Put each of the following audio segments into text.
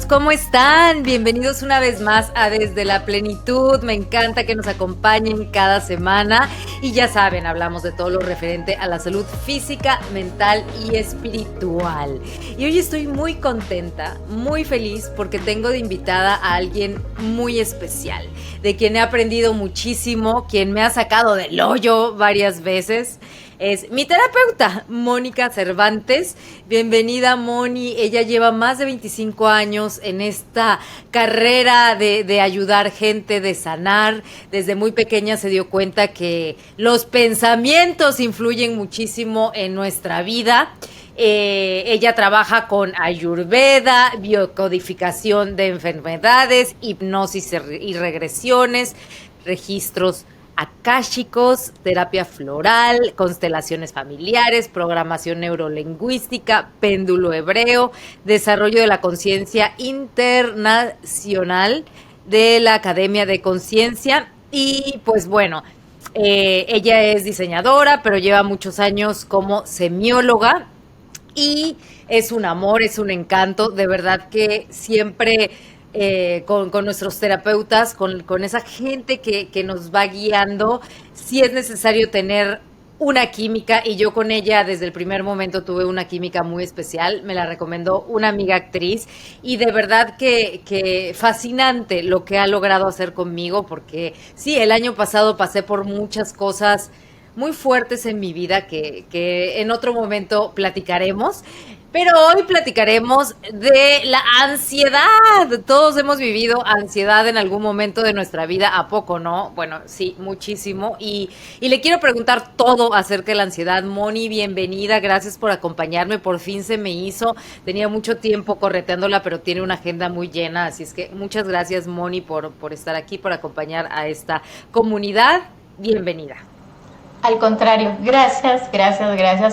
¿cómo están? Bienvenidos una vez más a Desde la Plenitud. Me encanta que nos acompañen cada semana y ya saben, hablamos de todo lo referente a la salud física, mental y espiritual. Y hoy estoy muy contenta, muy feliz porque tengo de invitada a alguien muy especial, de quien he aprendido muchísimo, quien me ha sacado del hoyo varias veces. Es mi terapeuta, Mónica Cervantes. Bienvenida, Moni. Ella lleva más de 25 años en esta carrera de ayudar gente, de sanar. Desde muy pequeña se dio cuenta que los pensamientos influyen muchísimo en nuestra vida. Ella trabaja con Ayurveda, biocodificación de enfermedades, hipnosis y regresiones, registros akáshicos, terapia floral, constelaciones familiares, programación neurolingüística, péndulo hebreo, desarrollo de la conciencia internacional de la Academia de Conciencia. Y pues bueno, ella es diseñadora, pero lleva muchos años como semióloga y es un amor, es un encanto, de verdad que siempre con nuestros terapeutas, con esa gente que nos va guiando, sí es necesario tener una química, y yo con ella desde el primer momento tuve una química muy especial. Me la recomendó una amiga actriz y de verdad que fascinante lo que ha logrado hacer conmigo, porque sí, el año pasado pasé por muchas cosas muy fuertes en mi vida que en otro momento platicaremos. Pero hoy platicaremos de la ansiedad. Todos hemos vivido ansiedad en algún momento de nuestra vida, ¿a poco no? Bueno, sí, muchísimo. Y le quiero preguntar todo acerca de la ansiedad. Moni, bienvenida, gracias por acompañarme. Por fin se me hizo. Tenía mucho tiempo correteándola, pero tiene una agenda muy llena. Así es que muchas gracias, Moni, por estar aquí, por acompañar a esta comunidad. Bienvenida. Al contrario, gracias,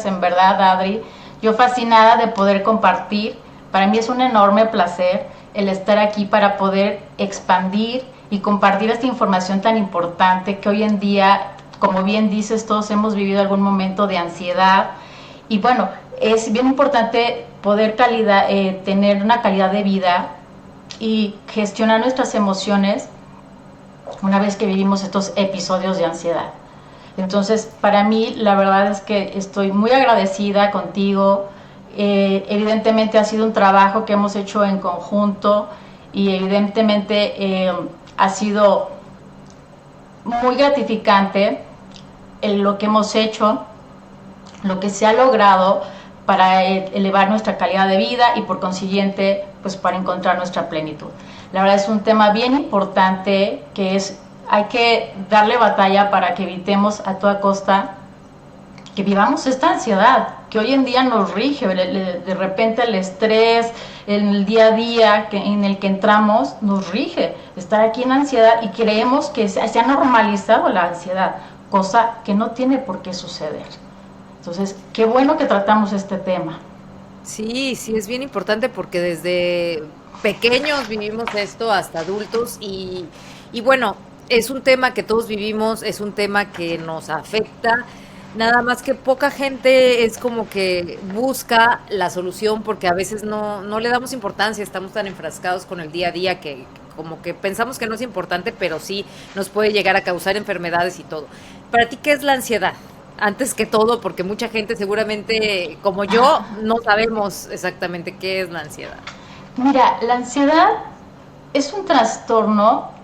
en verdad, Adri. Yo fascinada de poder compartir. Para mí es un enorme placer el estar aquí para poder expandir y compartir esta información tan importante que hoy en día, como bien dices, todos hemos vivido algún momento de ansiedad. Y bueno, es bien importante poder tener una calidad de vida y gestionar nuestras emociones una vez que vivimos estos episodios de ansiedad. Entonces, para mí, la verdad es que estoy muy agradecida contigo. Evidentemente ha sido un trabajo que hemos hecho en conjunto y evidentemente ha sido muy gratificante lo que hemos hecho, lo que se ha logrado para elevar nuestra calidad de vida y por consiguiente, pues para encontrar nuestra plenitud. La verdad es un tema bien importante que hay que darle batalla para que evitemos a toda costa que vivamos esta ansiedad que hoy en día nos rige. De repente el estrés en el día a día en el que entramos nos rige. Estar aquí en ansiedad y creemos que se ha normalizado la ansiedad, cosa que no tiene por qué suceder. Entonces, qué bueno que tratamos este tema. Sí, es bien importante porque desde pequeños vivimos esto hasta adultos y bueno, es un tema que todos vivimos, es un tema que nos afecta, nada más que poca gente es como que busca la solución porque a veces no le damos importancia, estamos tan enfrascados con el día a día que como que pensamos que no es importante, pero sí nos puede llegar a causar enfermedades y todo. ¿Para ti qué es la ansiedad? Antes que todo, porque mucha gente seguramente, como yo, no sabemos exactamente qué es la ansiedad. Mira, la ansiedad es un trastorno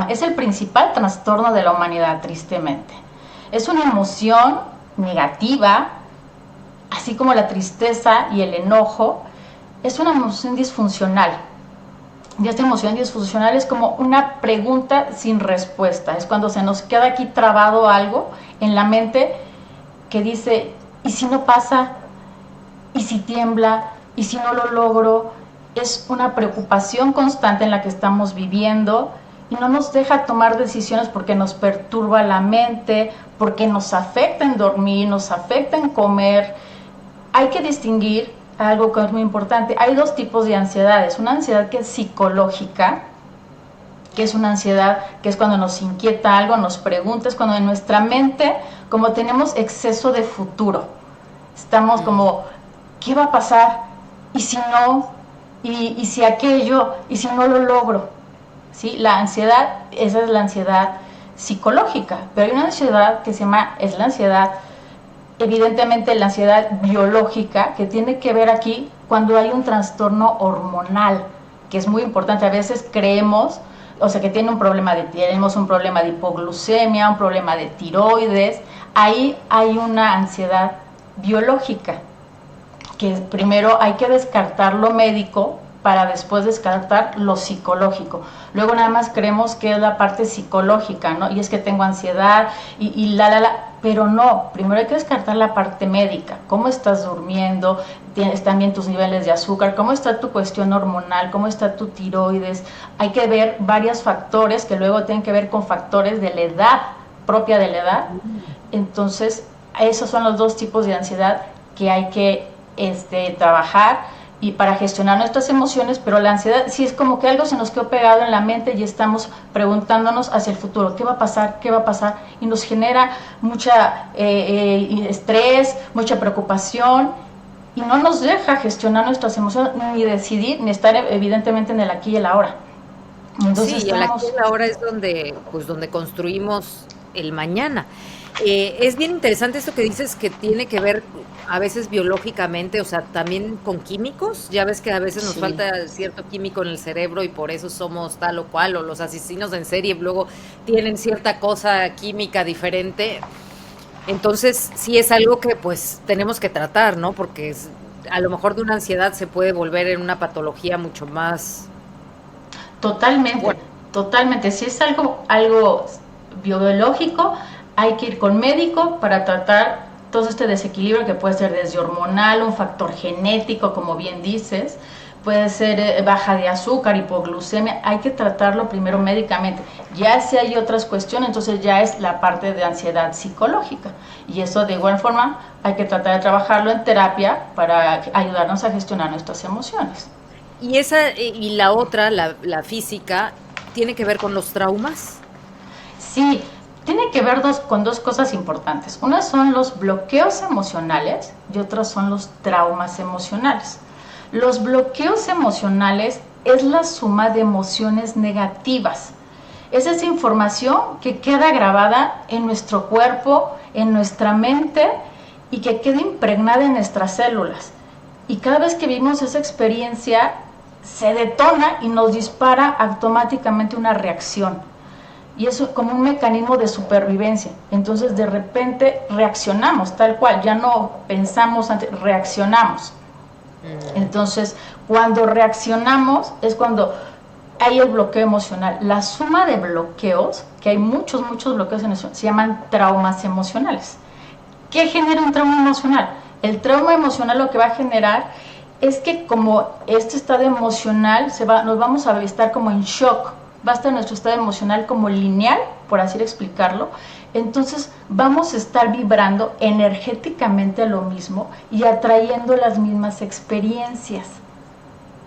es el principal trastorno de la humanidad, tristemente. Es una emoción negativa, así como la tristeza y el enojo. Es una emoción disfuncional. Y esta emoción disfuncional es como una pregunta sin respuesta. Es cuando se nos queda aquí trabado algo en la mente que dice, ¿y si no pasa? ¿Y si tiembla? ¿Y si no lo logro? Es una preocupación constante en la que estamos viviendo y no nos deja tomar decisiones porque nos perturba la mente, porque nos afecta en dormir, nos afecta en comer. Hay que distinguir algo que es muy importante. Hay dos tipos de ansiedades. Una ansiedad que es psicológica, que es una ansiedad que es cuando nos inquieta algo, nos pregunta, es cuando en nuestra mente, como tenemos exceso de futuro, estamos como, ¿qué va a pasar? ¿Y si no? y si aquello, y si no lo logro, ¿sí? La ansiedad, esa es la ansiedad psicológica, pero hay una ansiedad que se llama, es la ansiedad, evidentemente la ansiedad biológica, que tiene que ver aquí cuando hay un trastorno hormonal, que es muy importante. A veces creemos, o sea, que tenemos un problema de hipoglucemia, un problema de tiroides, ahí hay una ansiedad biológica, que primero hay que descartar lo médico para después descartar lo psicológico. Luego nada más creemos que es la parte psicológica, ¿no? Y es que tengo ansiedad pero no, primero hay que descartar la parte médica. ¿Cómo estás durmiendo? ¿Están bien tus niveles de azúcar? ¿Cómo está tu cuestión hormonal? ¿Cómo está tu tiroides? Hay que ver varios factores que luego tienen que ver con factores de la edad, propia de la edad. Entonces, esos son los dos tipos de ansiedad que hay que trabajar y para gestionar nuestras emociones, pero la ansiedad sí es como que algo se nos quedó pegado en la mente y estamos preguntándonos hacia el futuro, ¿qué va a pasar? ¿Qué va a pasar? Y nos genera mucha estrés, mucha preocupación y no nos deja gestionar nuestras emociones, ni decidir, ni estar evidentemente en el aquí y el ahora. Entonces, sí, el aquí y el ahora es donde construimos el mañana. Es bien interesante esto que dices, que tiene que ver a veces biológicamente, o sea, también con químicos. Ya ves que a veces nos falta cierto químico en el cerebro y por eso somos tal o cual, o los asesinos en serie luego tienen cierta cosa química diferente. Entonces, sí es algo que pues tenemos que tratar, ¿no? Porque a lo mejor de una ansiedad se puede volver en una patología mucho más... Totalmente, bueno. Totalmente. Si es algo biológico, hay que ir con médico para tratar todo este desequilibrio que puede ser desde hormonal, un factor genético, como bien dices, puede ser baja de azúcar, hipoglucemia, hay que tratarlo primero médicamente. Ya si hay otras cuestiones, entonces ya es la parte de ansiedad psicológica. Y eso de igual forma hay que tratar de trabajarlo en terapia para ayudarnos a gestionar nuestras emociones. Y la otra, la física, ¿tiene que ver con los traumas? Sí, tiene que ver con dos cosas importantes. Una son los bloqueos emocionales y otras son los traumas emocionales. Los bloqueos emocionales es la suma de emociones negativas. Es esa información que queda grabada en nuestro cuerpo, en nuestra mente y que queda impregnada en nuestras células. Y cada vez que vivimos esa experiencia, se detona y nos dispara automáticamente una reacción. Y eso como un mecanismo de supervivencia. Entonces de repente reaccionamos tal cual, ya no pensamos, reaccionamos. Entonces cuando reaccionamos es cuando hay el bloqueo emocional. La suma de bloqueos, que hay muchos bloqueos en eso, se llaman traumas emocionales. ¿Qué genera un trauma emocional? El trauma emocional lo que va a generar es que como este estado emocional nos vamos a estar como en shock, va a estar nuestro estado emocional como lineal, por así explicarlo, entonces vamos a estar vibrando energéticamente lo mismo y atrayendo las mismas experiencias,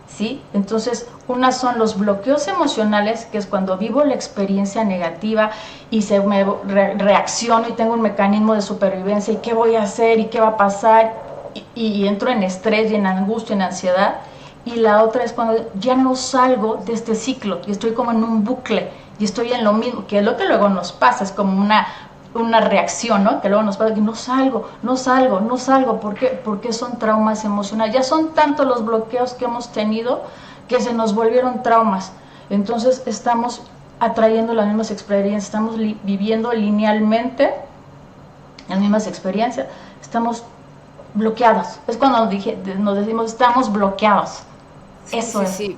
¿sí? Entonces, unas son los bloqueos emocionales, que es cuando vivo la experiencia negativa y reacciono y tengo un mecanismo de supervivencia, ¿y qué voy a hacer? ¿Y qué va a pasar? Y entro en estrés y en angustia, en ansiedad. Y la otra es cuando ya no salgo de este ciclo y estoy como en un bucle y estoy en lo mismo, que es lo que luego nos pasa, es como una reacción, ¿no? Que luego nos pasa que no salgo, ¿por qué? Porque son traumas emocionales, ya son tantos los bloqueos que hemos tenido que se nos volvieron traumas, entonces estamos atrayendo las mismas experiencias, estamos viviendo linealmente las mismas experiencias, estamos bloqueados, es cuando nos decimos estamos bloqueados. Eso es. Sí.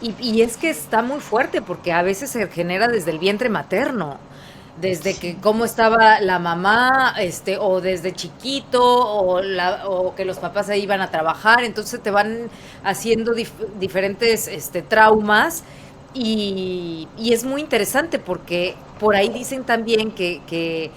Y es que está muy fuerte porque a veces se genera desde el vientre materno, desde que cómo estaba la mamá, o desde chiquito, o que los papás ahí iban a trabajar, entonces te van haciendo diferentes traumas y es muy interesante porque por ahí dicen también que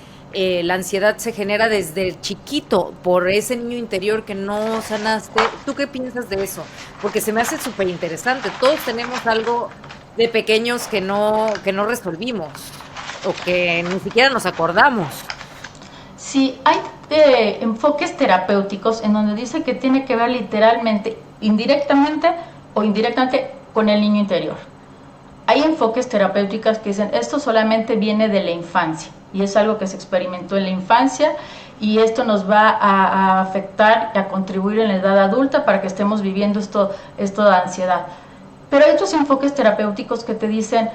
la ansiedad se genera desde chiquito por ese niño interior que no sanaste. ¿Tú qué piensas de eso? Porque se me hace súper interesante. Todos tenemos algo de pequeños que no resolvimos o que ni siquiera nos acordamos. Sí, hay enfoques terapéuticos en donde dice que tiene que ver literalmente indirectamente o indirectamente con el niño interior. Hay enfoques terapéuticos que dicen esto solamente viene de la infancia y es algo que se experimentó en la infancia y esto nos va a afectar y a contribuir en la edad adulta para que estemos viviendo esto de ansiedad. Pero hay otros enfoques terapéuticos que te dicen,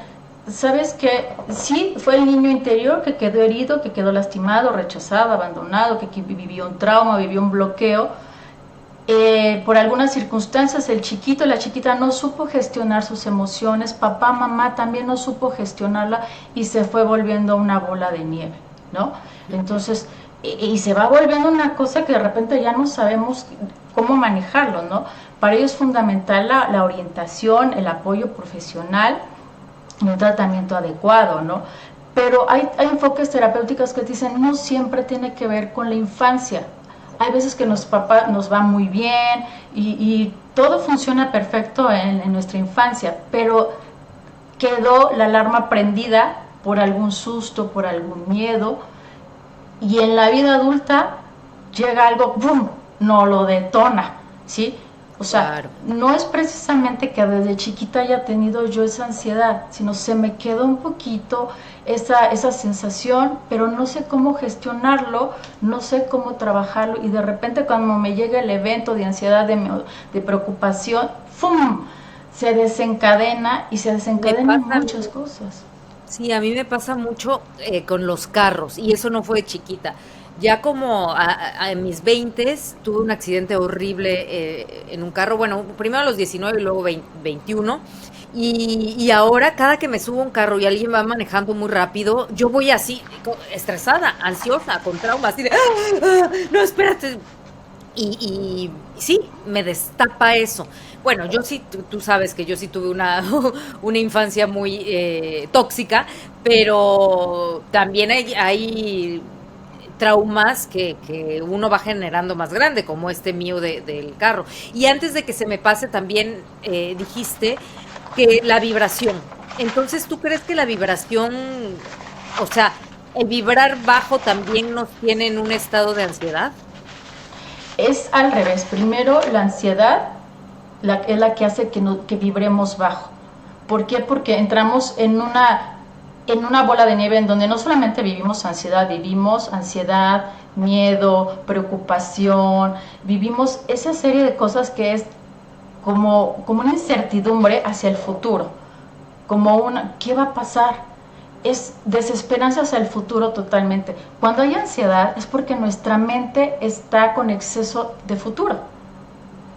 ¿sabes qué? Sí, fue el niño interior que quedó herido, que quedó lastimado, rechazado, abandonado, que vivió un trauma, vivió un bloqueo. Por algunas circunstancias el chiquito, la chiquita no supo gestionar sus emociones, papá, mamá también no supo gestionarla y se fue volviendo una bola de nieve, ¿no? Entonces, y se va volviendo una cosa que de repente ya no sabemos cómo manejarlo, ¿no? Para ello es fundamental la orientación, el apoyo profesional y un tratamiento adecuado, ¿no? Pero hay enfoques terapéuticos que dicen no siempre tiene que ver con la infancia. Hay veces que nos va muy bien y todo funciona perfecto en nuestra infancia, pero quedó la alarma prendida por algún susto, por algún miedo, y en la vida adulta llega algo, ¡bum!, no lo detona, ¿sí? O sea, claro, no es precisamente que desde chiquita haya tenido yo esa ansiedad, sino se me quedó un poquito esa sensación, pero no sé cómo gestionarlo, no sé cómo trabajarlo, y de repente cuando me llega el evento de ansiedad, de preocupación, ¡fum!, se desencadena y se desencadenan muchas cosas. Sí, a mí me pasa mucho con los carros, y eso no fue de chiquita. Ya como en mis 20s tuve un accidente horrible en un carro, bueno, primero a los 19 y luego 21, y ahora cada que me subo a un carro y alguien va manejando muy rápido, yo voy así, estresada, ansiosa, con trauma, así de, no, espérate. Y sí, me destapa eso. Bueno, yo sí, tú sabes que yo sí tuve una infancia muy tóxica, pero también hay traumas que uno va generando más grande, como este mío del carro. Y antes de que se me pase, también dijiste que la vibración. Entonces, ¿tú crees que la vibración, o sea, el vibrar bajo también nos tiene en un estado de ansiedad? Es al revés. Primero, la ansiedad es la que hace que vibremos bajo. ¿Por qué? Porque entramos en una bola de nieve en donde no solamente vivimos ansiedad, miedo, preocupación, vivimos esa serie de cosas que es como una incertidumbre hacia el futuro, ¿qué va a pasar? Es desesperanza hacia el futuro totalmente. Cuando hay ansiedad es porque nuestra mente está con exceso de futuro,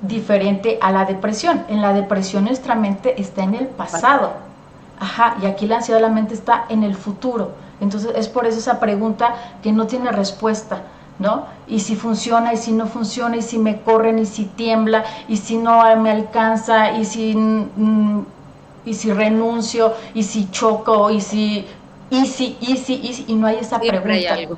diferente a la depresión. En la depresión nuestra mente está en el pasado. Ajá, y aquí la ansiedad de la mente está en el futuro. Entonces es por eso esa pregunta que no tiene respuesta, ¿no? Y si funciona, y si no funciona, y si me corren, y si tiembla, y si no me alcanza, y si renuncio, y si choco, y no hay esa Siempre pregunta. Hay algo.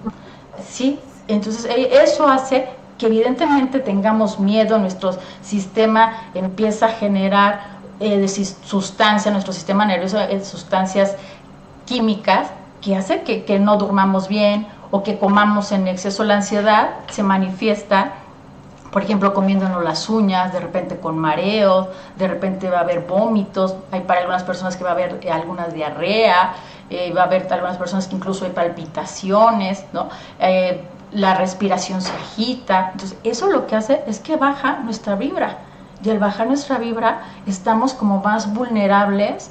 Sí, entonces eso hace que evidentemente tengamos miedo, nuestro sistema empieza a generar sustancias, nuestro sistema nervioso, sustancias químicas que hace que no durmamos bien o que comamos en exceso. La ansiedad se manifiesta, por ejemplo, comiéndonos las uñas, de repente con mareos, de repente va a haber vómitos, hay para algunas personas que va a haber alguna diarrea, va a haber algunas personas que incluso hay palpitaciones, ¿no? La respiración se agita. Entonces eso lo que hace es que baja nuestra vibra, y al bajar nuestra vibra estamos como más vulnerables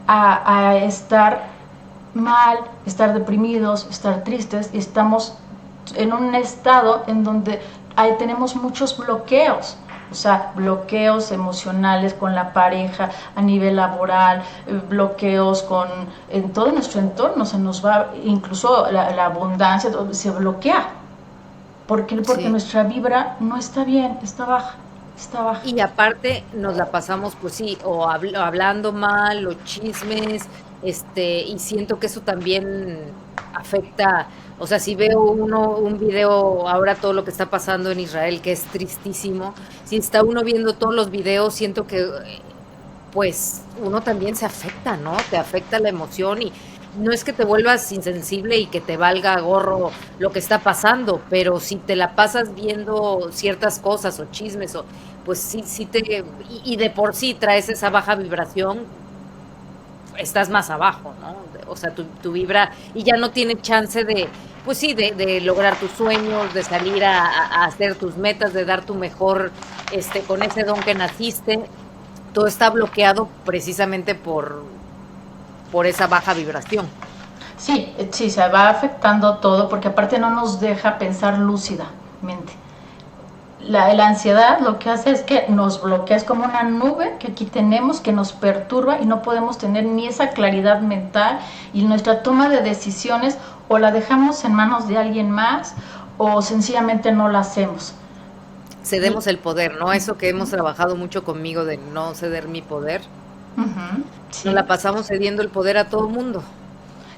a estar mal, estar deprimidos, estar tristes, y estamos en un estado en donde tenemos muchos bloqueos, o sea, bloqueos emocionales con la pareja, a nivel laboral, bloqueos en todo nuestro entorno, se nos va, incluso la abundancia se bloquea. ¿Por qué? Porque sí, nuestra vibra no está bien, está baja. Y aparte nos la pasamos, pues sí, o hablando mal, o chismes, y siento que eso también afecta. O sea, si veo un video ahora, todo lo que está pasando en Israel, que es tristísimo, si está uno viendo todos los videos, siento que pues uno también se afecta, ¿no? Te afecta la emoción, no es que te vuelvas insensible y que te valga gorro lo que está pasando, pero si te la pasas viendo ciertas cosas o chismes, o pues sí y de por sí traes esa baja vibración, estás más abajo, ¿no? O sea, tu vibra y ya no tiene chance de, pues sí, de lograr tus sueños, de salir a hacer tus metas, de dar tu mejor, con ese don que naciste. Todo está bloqueado precisamente por esa baja vibración. Sí, sí, se va afectando todo porque aparte no nos deja pensar lúcidamente. La ansiedad lo que hace es que nos bloquea, es como una nube que aquí tenemos que nos perturba y no podemos tener ni esa claridad mental y nuestra toma de decisiones o la dejamos en manos de alguien más o sencillamente no la hacemos. Cedemos el poder, ¿no? Eso que hemos trabajado mucho conmigo de no ceder mi poder. Sí. Nos la pasamos cediendo el poder a todo mundo.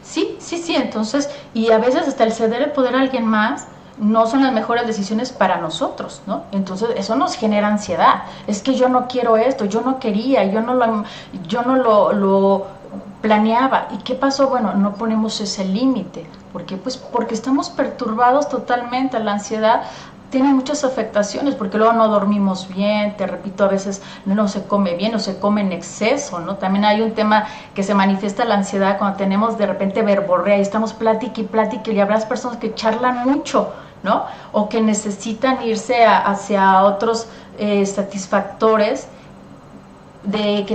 Sí, sí, sí, entonces, y a veces hasta el ceder el poder a alguien más no son las mejores decisiones para nosotros, ¿no? Entonces eso nos genera ansiedad. Es que yo no quiero esto, yo no quería, yo no lo planeaba. ¿Y qué pasó? Bueno, no ponemos ese límite. ¿Por qué? Pues porque estamos perturbados totalmente. La ansiedad tiene muchas afectaciones porque luego no dormimos bien, te repito, a veces no se come bien o se come en exceso, ¿no? También hay un tema que se manifiesta la ansiedad cuando tenemos de repente verborrea y estamos plática y habrá personas que charlan mucho, ¿no? O que necesitan irse hacia otros satisfactores de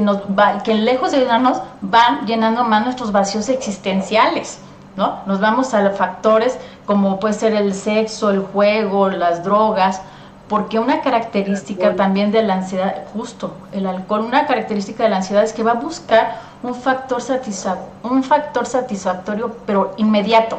que lejos de ayudarnos van llenando más nuestros vacíos existenciales, ¿no? Nos vamos a factores como puede ser el sexo, el juego, las drogas, porque una característica también de la ansiedad, justo el alcohol, una característica de la ansiedad es que va a buscar un factor satisfactorio, pero inmediato,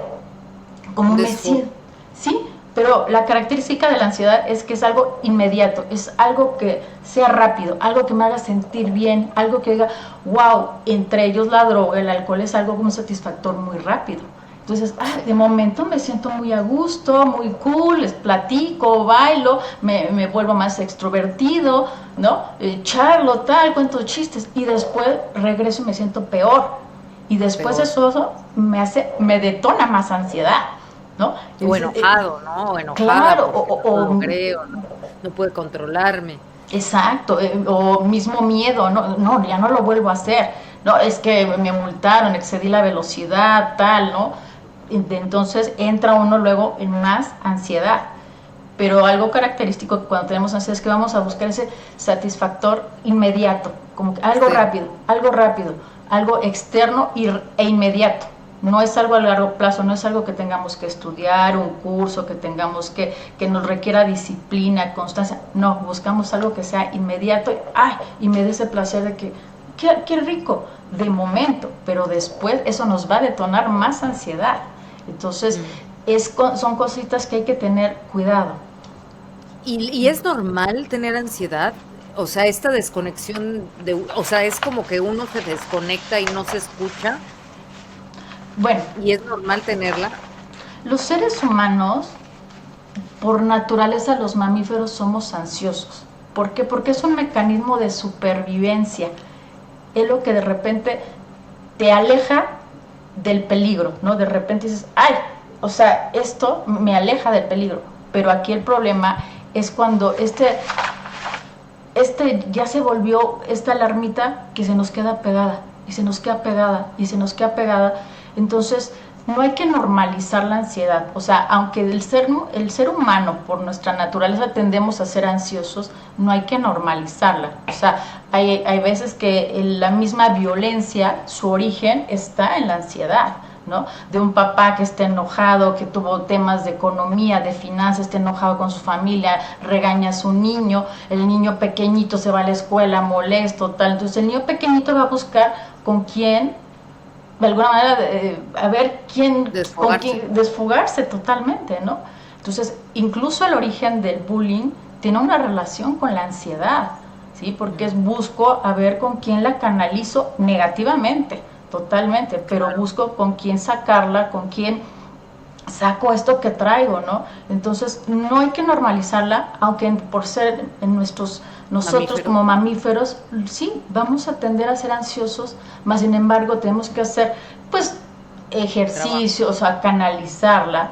como me siento, ¿sí? Pero la característica de la ansiedad es que es algo inmediato, es algo que sea rápido, algo que me haga sentir bien, algo que diga, wow, entre ellos la droga, el alcohol es algo como un satisfactor muy rápido. Entonces, de momento me siento muy a gusto, muy cool, les platico, bailo, me vuelvo más extrovertido, ¿no? Charlo, tal, cuento chistes, y después regreso y me siento peor. Y después eso me detona más ansiedad, ¿no? O enojado, ¿no? O enojada, claro, no creo, no puede controlarme. Exacto, o mismo miedo, no, ya no lo vuelvo a hacer, no, es que me multaron, excedí la velocidad, tal, ¿no? Entonces entra uno luego en más ansiedad. Pero algo característico cuando tenemos ansiedad es que vamos a buscar ese satisfactor inmediato, como algo rápido, algo externo e inmediato. No es algo a largo plazo, no es algo que tengamos que estudiar, un curso, que tengamos que nos requiera disciplina, constancia. No, buscamos algo que sea inmediato y me dé ese placer de que, qué rico, de momento, pero después eso nos va a detonar más ansiedad. Entonces, son cositas que hay que tener cuidado. ¿Y es normal tener ansiedad? O sea, esta desconexión, o sea, es como que uno se desconecta y no se escucha. Bueno. ¿Y es normal tenerla? Los seres humanos, por naturaleza, los mamíferos somos ansiosos. ¿Por qué? Porque es un mecanismo de supervivencia. Es lo que de repente te aleja del peligro, ¿no? De repente dices, o sea, esto me aleja del peligro. Pero aquí el problema es cuando ya se volvió esta alarmita que se nos queda pegada, y se nos queda pegada, y se nos queda pegada. Entonces, no hay que normalizar la ansiedad. O sea, aunque el ser humano, por nuestra naturaleza, tendemos a ser ansiosos, no hay que normalizarla. O sea, hay veces que la misma violencia, su origen está en la ansiedad, ¿no? De un papá que esté enojado, que tuvo temas de economía, de finanzas, esté enojado con su familia, regaña a su niño, el niño pequeñito se va a la escuela molesto, tal. Entonces, el niño pequeñito va a buscar con quién, de alguna manera, a ver con quién desfogarse totalmente, ¿no? Entonces, incluso el origen del bullying tiene una relación con la ansiedad, ¿sí? Porque busco a ver con quién la canalizo negativamente, totalmente, pero busco con quién sacarla, con quién saco esto que traigo, ¿no? Entonces, no hay que normalizarla, aunque por ser nosotros como mamíferos, sí, vamos a tender a ser ansiosos, más sin embargo tenemos que hacer, pues, ejercicios, a canalizarla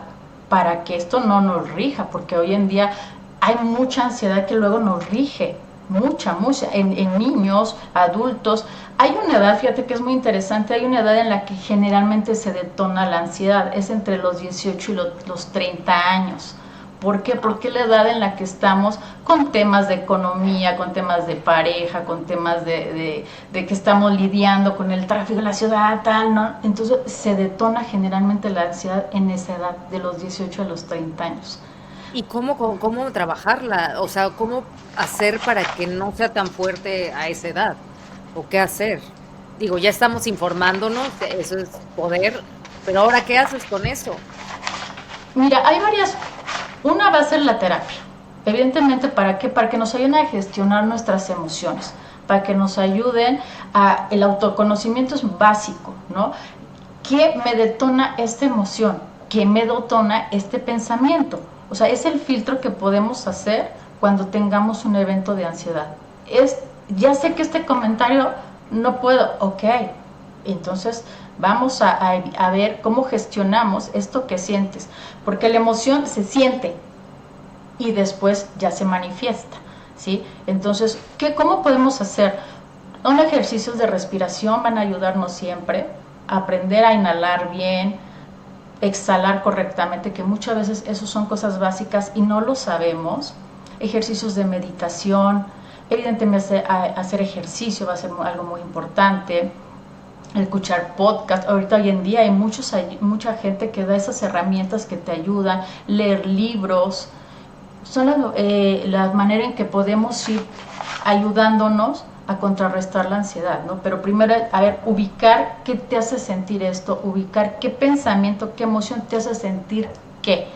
para que esto no nos rija, porque hoy en día hay mucha ansiedad que luego nos rige, mucha, en niños, adultos. Hay una edad, fíjate que es muy interesante, hay una edad en la que generalmente se detona la ansiedad, es entre los 18 y los 30 años. ¿Por qué? Porque es la edad en la que estamos con temas de economía, con temas de pareja, con temas de que estamos lidiando con el tráfico de la ciudad, tal, ¿no? Entonces se detona generalmente la ansiedad en esa edad, de los 18 a los 30 años. ¿Y cómo trabajarla? O sea, ¿cómo hacer para que no sea tan fuerte a esa edad? ¿O qué hacer? Digo, ya estamos informándonos, eso es poder, pero ahora, ¿qué haces con eso? Mira, hay varias. Una va a ser la terapia. Evidentemente, ¿para qué? Para que nos ayuden a gestionar nuestras emociones, para que nos ayuden a... El autoconocimiento es básico, ¿no? ¿Qué me detona esta emoción? ¿Qué me detona este pensamiento? O sea, es el filtro que podemos hacer cuando tengamos un evento de ansiedad. Ya sé que este comentario no puedo, ok, entonces vamos a ver cómo gestionamos esto que sientes, porque la emoción se siente y después ya se manifiesta, ¿sí? Entonces, ¿cómo podemos hacer? Un ejercicios de respiración van a ayudarnos siempre a aprender a inhalar bien, exhalar correctamente, que muchas veces eso son cosas básicas y no lo sabemos. Ejercicios de meditación, evidentemente hacer ejercicio va a ser algo muy importante. Escuchar podcast, ahorita hoy en día hay mucha gente que da esas herramientas que te ayudan, leer libros, son la manera en que podemos ir ayudándonos a contrarrestar la ansiedad, ¿no? Pero primero, a ver, ubicar qué te hace sentir esto, ubicar qué pensamiento, qué emoción te hace sentir qué,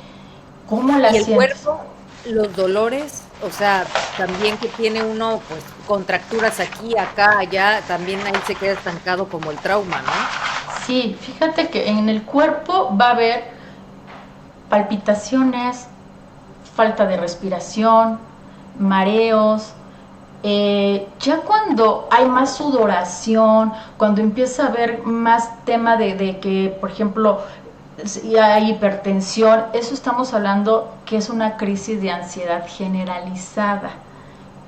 cómo la sientes. ¿Y el cuerpo, los dolores? O sea, también que tiene uno, pues, contracturas aquí, acá, allá, también ahí se queda estancado como el trauma, ¿no? Sí, fíjate que en el cuerpo va a haber palpitaciones, falta de respiración, mareos. Ya cuando hay más sudoración, cuando empieza a haber más tema de que, por ejemplo, hay hipertensión, eso estamos hablando que es una crisis de ansiedad generalizada.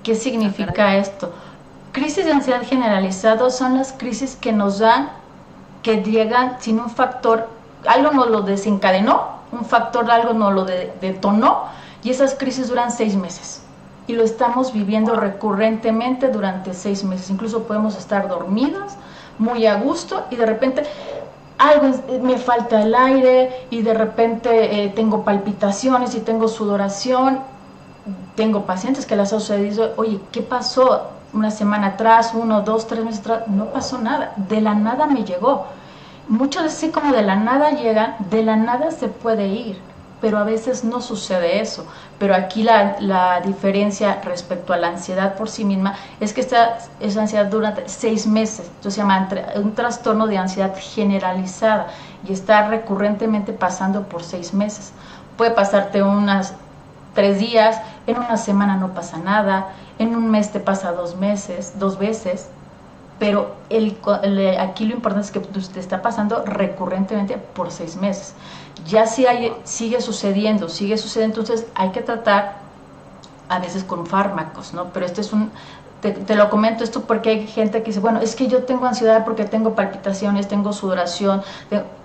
¿Qué significa esto? Crisis de ansiedad generalizada son las crisis que nos dan, que llegan sin un factor, algo nos lo desencadenó, un factor algo nos lo detonó, y esas crisis duran 6 meses. Y lo estamos viviendo recurrentemente durante 6 meses. Incluso podemos estar dormidas, muy a gusto, y de repente algo me falta el aire, y de repente tengo palpitaciones y tengo sudoración. Tengo pacientes que les ha sucedido, oye, ¿qué pasó? Una semana atrás, 1, 2, 3 meses atrás, no pasó nada, de la nada me llegó. Muchas veces sí, como de la nada llegan, de la nada se puede ir, pero a veces no sucede eso. Pero aquí la diferencia respecto a la ansiedad por sí misma es que esa ansiedad dura 6 meses, entonces se llama un trastorno de ansiedad generalizada y está recurrentemente pasando por 6 meses. Puede pasarte unas 3 días, en una semana no pasa nada, en un mes te pasa 2 veces, pero aquí lo importante es que te está pasando recurrentemente por 6 meses. Ya si sigue sucediendo, entonces hay que tratar a veces con fármacos, ¿no? Pero este es te lo comento esto porque hay gente que dice, bueno, es que yo tengo ansiedad porque tengo palpitaciones, tengo sudoración.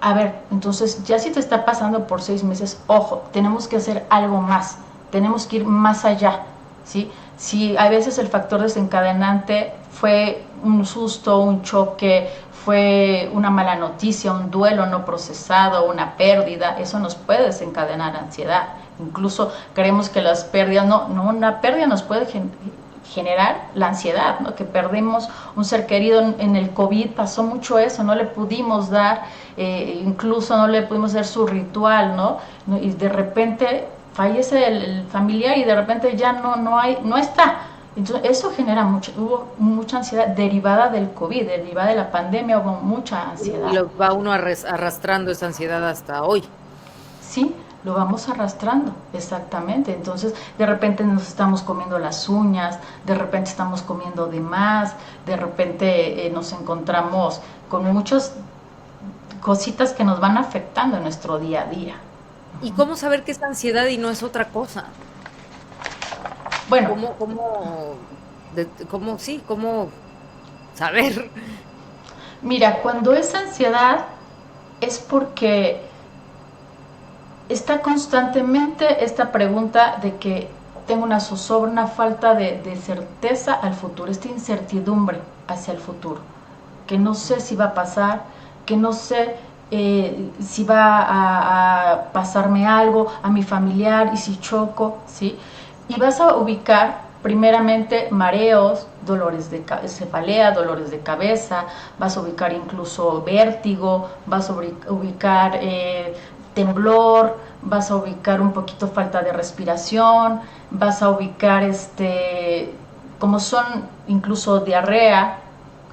A ver, entonces ya si te está pasando por 6 meses, ojo, tenemos que hacer algo más, tenemos que ir más allá, ¿sí? Si a veces el factor desencadenante fue un susto, un choque, fue una mala noticia, un duelo no procesado, una pérdida, eso nos puede desencadenar ansiedad. Incluso creemos que las pérdidas, no, una pérdida nos puede generar la ansiedad, ¿no? Que perdemos un ser querido. En el COVID pasó mucho eso, no le pudimos dar, incluso no le pudimos hacer su ritual, ¿no? Y de repente fallece el familiar y de repente ya no está. Entonces eso genera hubo mucha ansiedad derivada del COVID, derivada de la pandemia, hubo mucha ansiedad. Y lo va uno arrastrando esa ansiedad hasta hoy. Sí, lo vamos arrastrando, exactamente. Entonces de repente nos estamos comiendo las uñas, de repente estamos comiendo de más, de repente nos encontramos con muchos cositas que nos van afectando en nuestro día a día. ¿Y cómo saber que es ansiedad y no es otra cosa? Bueno, ¿Cómo saber? mira, cuando es ansiedad es porque está constantemente esta pregunta de que tengo una zozobra, una falta de certeza al futuro, esta incertidumbre hacia el futuro, que no sé si va a pasar, que no sé si va a pasarme algo a mi familiar y si choco, ¿sí? Y vas a ubicar primeramente mareos, dolores de cefalea, dolores de cabeza, vas a ubicar incluso vértigo, vas a ubicar temblor, vas a ubicar un poquito falta de respiración, vas a ubicar como son incluso diarrea,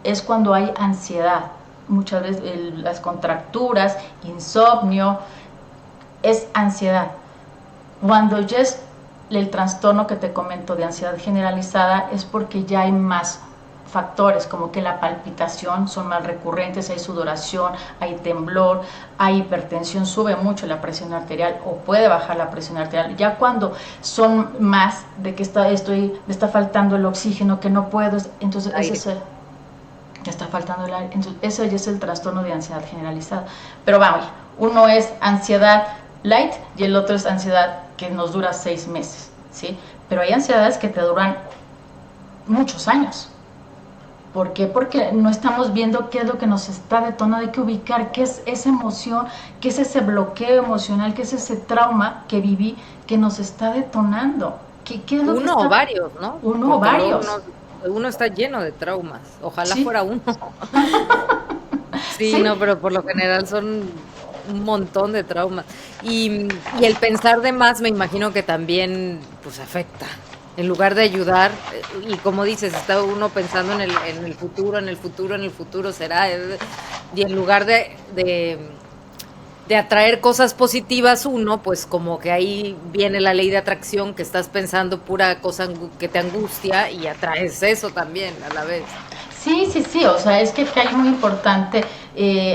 es cuando hay ansiedad. Muchas veces las contracturas, insomnio, es ansiedad. Cuando ya es el trastorno que te comento de ansiedad generalizada es porque ya hay más factores, como que la palpitación son más recurrentes, hay sudoración, hay temblor, hay hipertensión, sube mucho la presión arterial o puede bajar la presión arterial. Ya cuando son más de que me está faltando el oxígeno, que no puedo, entonces ese ya está faltando el aire, entonces ese ya es el trastorno de ansiedad generalizada. Pero vamos, uno es ansiedad light y el otro es ansiedad que nos dura 6 meses, ¿sí? Pero hay ansiedades que te duran muchos años. ¿Por qué? Porque no estamos viendo qué es lo que nos está detonando, hay que ubicar qué es esa emoción, qué es ese bloqueo emocional, qué es ese trauma que viví que nos está detonando. ¿Qué es lo uno que o varios, ¿no? Uno o varios. Uno está lleno de traumas. Ojalá ¿Sí? fuera uno. Sí, ¿Sí? no, pero por lo general son un montón de traumas. Y el pensar de más me imagino que también pues afecta. En lugar de ayudar, y como dices, está uno pensando en el futuro, en el futuro, en el futuro será, y en lugar de atraer cosas positivas uno, pues como que ahí viene la ley de atracción, que estás pensando pura cosa que te angustia y atraes eso también a la vez. Sí, o sea, es que hay muy importante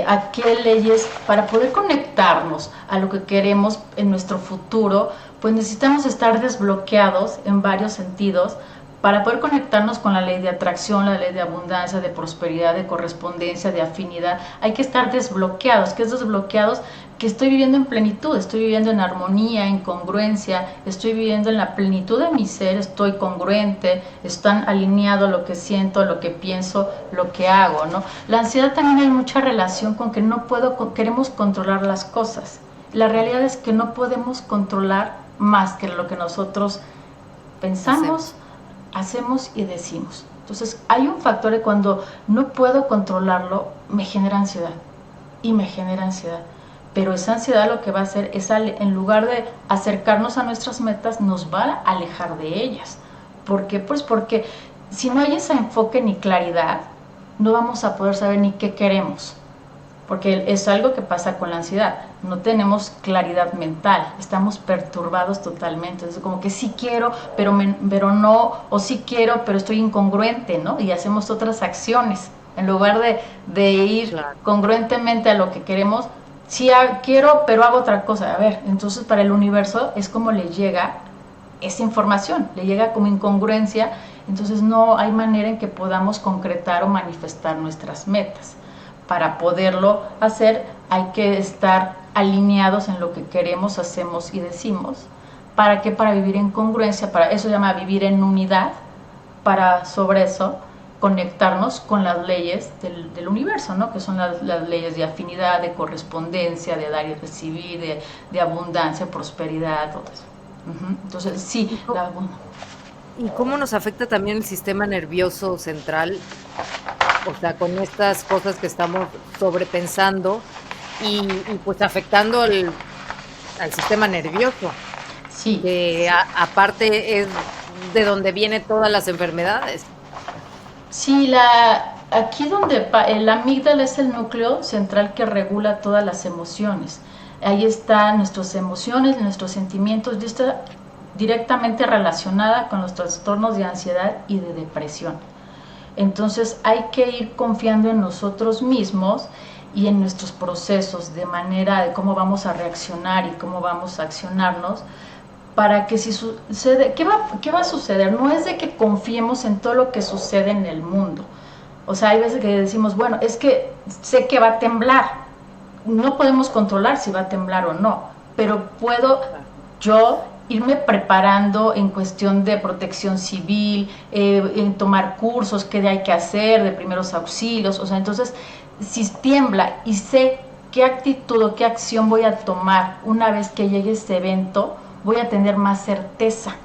a qué leyes, para poder conectarnos a lo que queremos en nuestro futuro, pues necesitamos estar desbloqueados en varios sentidos para poder conectarnos con la ley de atracción, la ley de abundancia, de prosperidad, de correspondencia, de afinidad. Hay que estar desbloqueados. ¿Qué es desbloqueados? Que estoy viviendo en plenitud, estoy viviendo en armonía, en congruencia, estoy viviendo en la plenitud de mi ser, estoy congruente, están alineado lo que siento, lo que pienso, lo que hago, ¿no? La ansiedad también hay mucha relación con que queremos controlar las cosas. La realidad es que no podemos controlar más que lo que nosotros pensamos, hacemos y decimos. Entonces hay un factor de cuando no puedo controlarlo, me genera ansiedad y me genera ansiedad. Pero esa ansiedad lo que va a hacer es, en lugar de acercarnos a nuestras metas, nos va a alejar de ellas. ¿Por qué? Pues porque si no hay ese enfoque ni claridad, no vamos a poder saber ni qué queremos. Porque es algo que pasa con la ansiedad. No tenemos claridad mental, estamos perturbados totalmente. Es como que sí quiero, pero no, o sí quiero, pero estoy incongruente, ¿no? Y hacemos otras acciones. En lugar de ir congruentemente a lo que queremos, sí quiero, pero hago otra cosa. A ver, entonces para el universo es como le llega esa información, le llega como incongruencia, entonces no hay manera en que podamos concretar o manifestar nuestras metas. Para poderlo hacer hay que estar alineados en lo que queremos, hacemos y decimos. ¿Para qué? Para vivir en congruencia, para eso se llama vivir en unidad, para sobre eso conectarnos con las leyes del universo, ¿no? Que son las leyes de afinidad, de correspondencia, de dar y recibir, de abundancia, prosperidad, todo eso. Entonces, sí. ¿Y cómo nos afecta también el sistema nervioso central? O sea, con estas cosas que estamos sobrepensando y pues afectando al sistema nervioso. Sí. Que aparte es de donde vienen todas las enfermedades. Sí, aquí donde el amígdala es el núcleo central que regula todas las emociones. Ahí están nuestras emociones, nuestros sentimientos, y está directamente relacionada con los trastornos de ansiedad y de depresión. Entonces hay que ir confiando en nosotros mismos y en nuestros procesos, de manera de cómo vamos a reaccionar y cómo vamos a accionarnos, para que si sucede, ¿qué va a suceder? No es de que confiemos en todo lo que sucede en el mundo. O sea, hay veces que decimos, bueno, es que sé que va a temblar. No podemos controlar si va a temblar o no, pero puedo yo irme preparando en cuestión de protección civil, en tomar cursos, qué hay que hacer, de primeros auxilios. O sea, entonces, si tiembla y sé qué actitud o qué acción voy a tomar una vez que llegue este evento, voy a tener más certeza.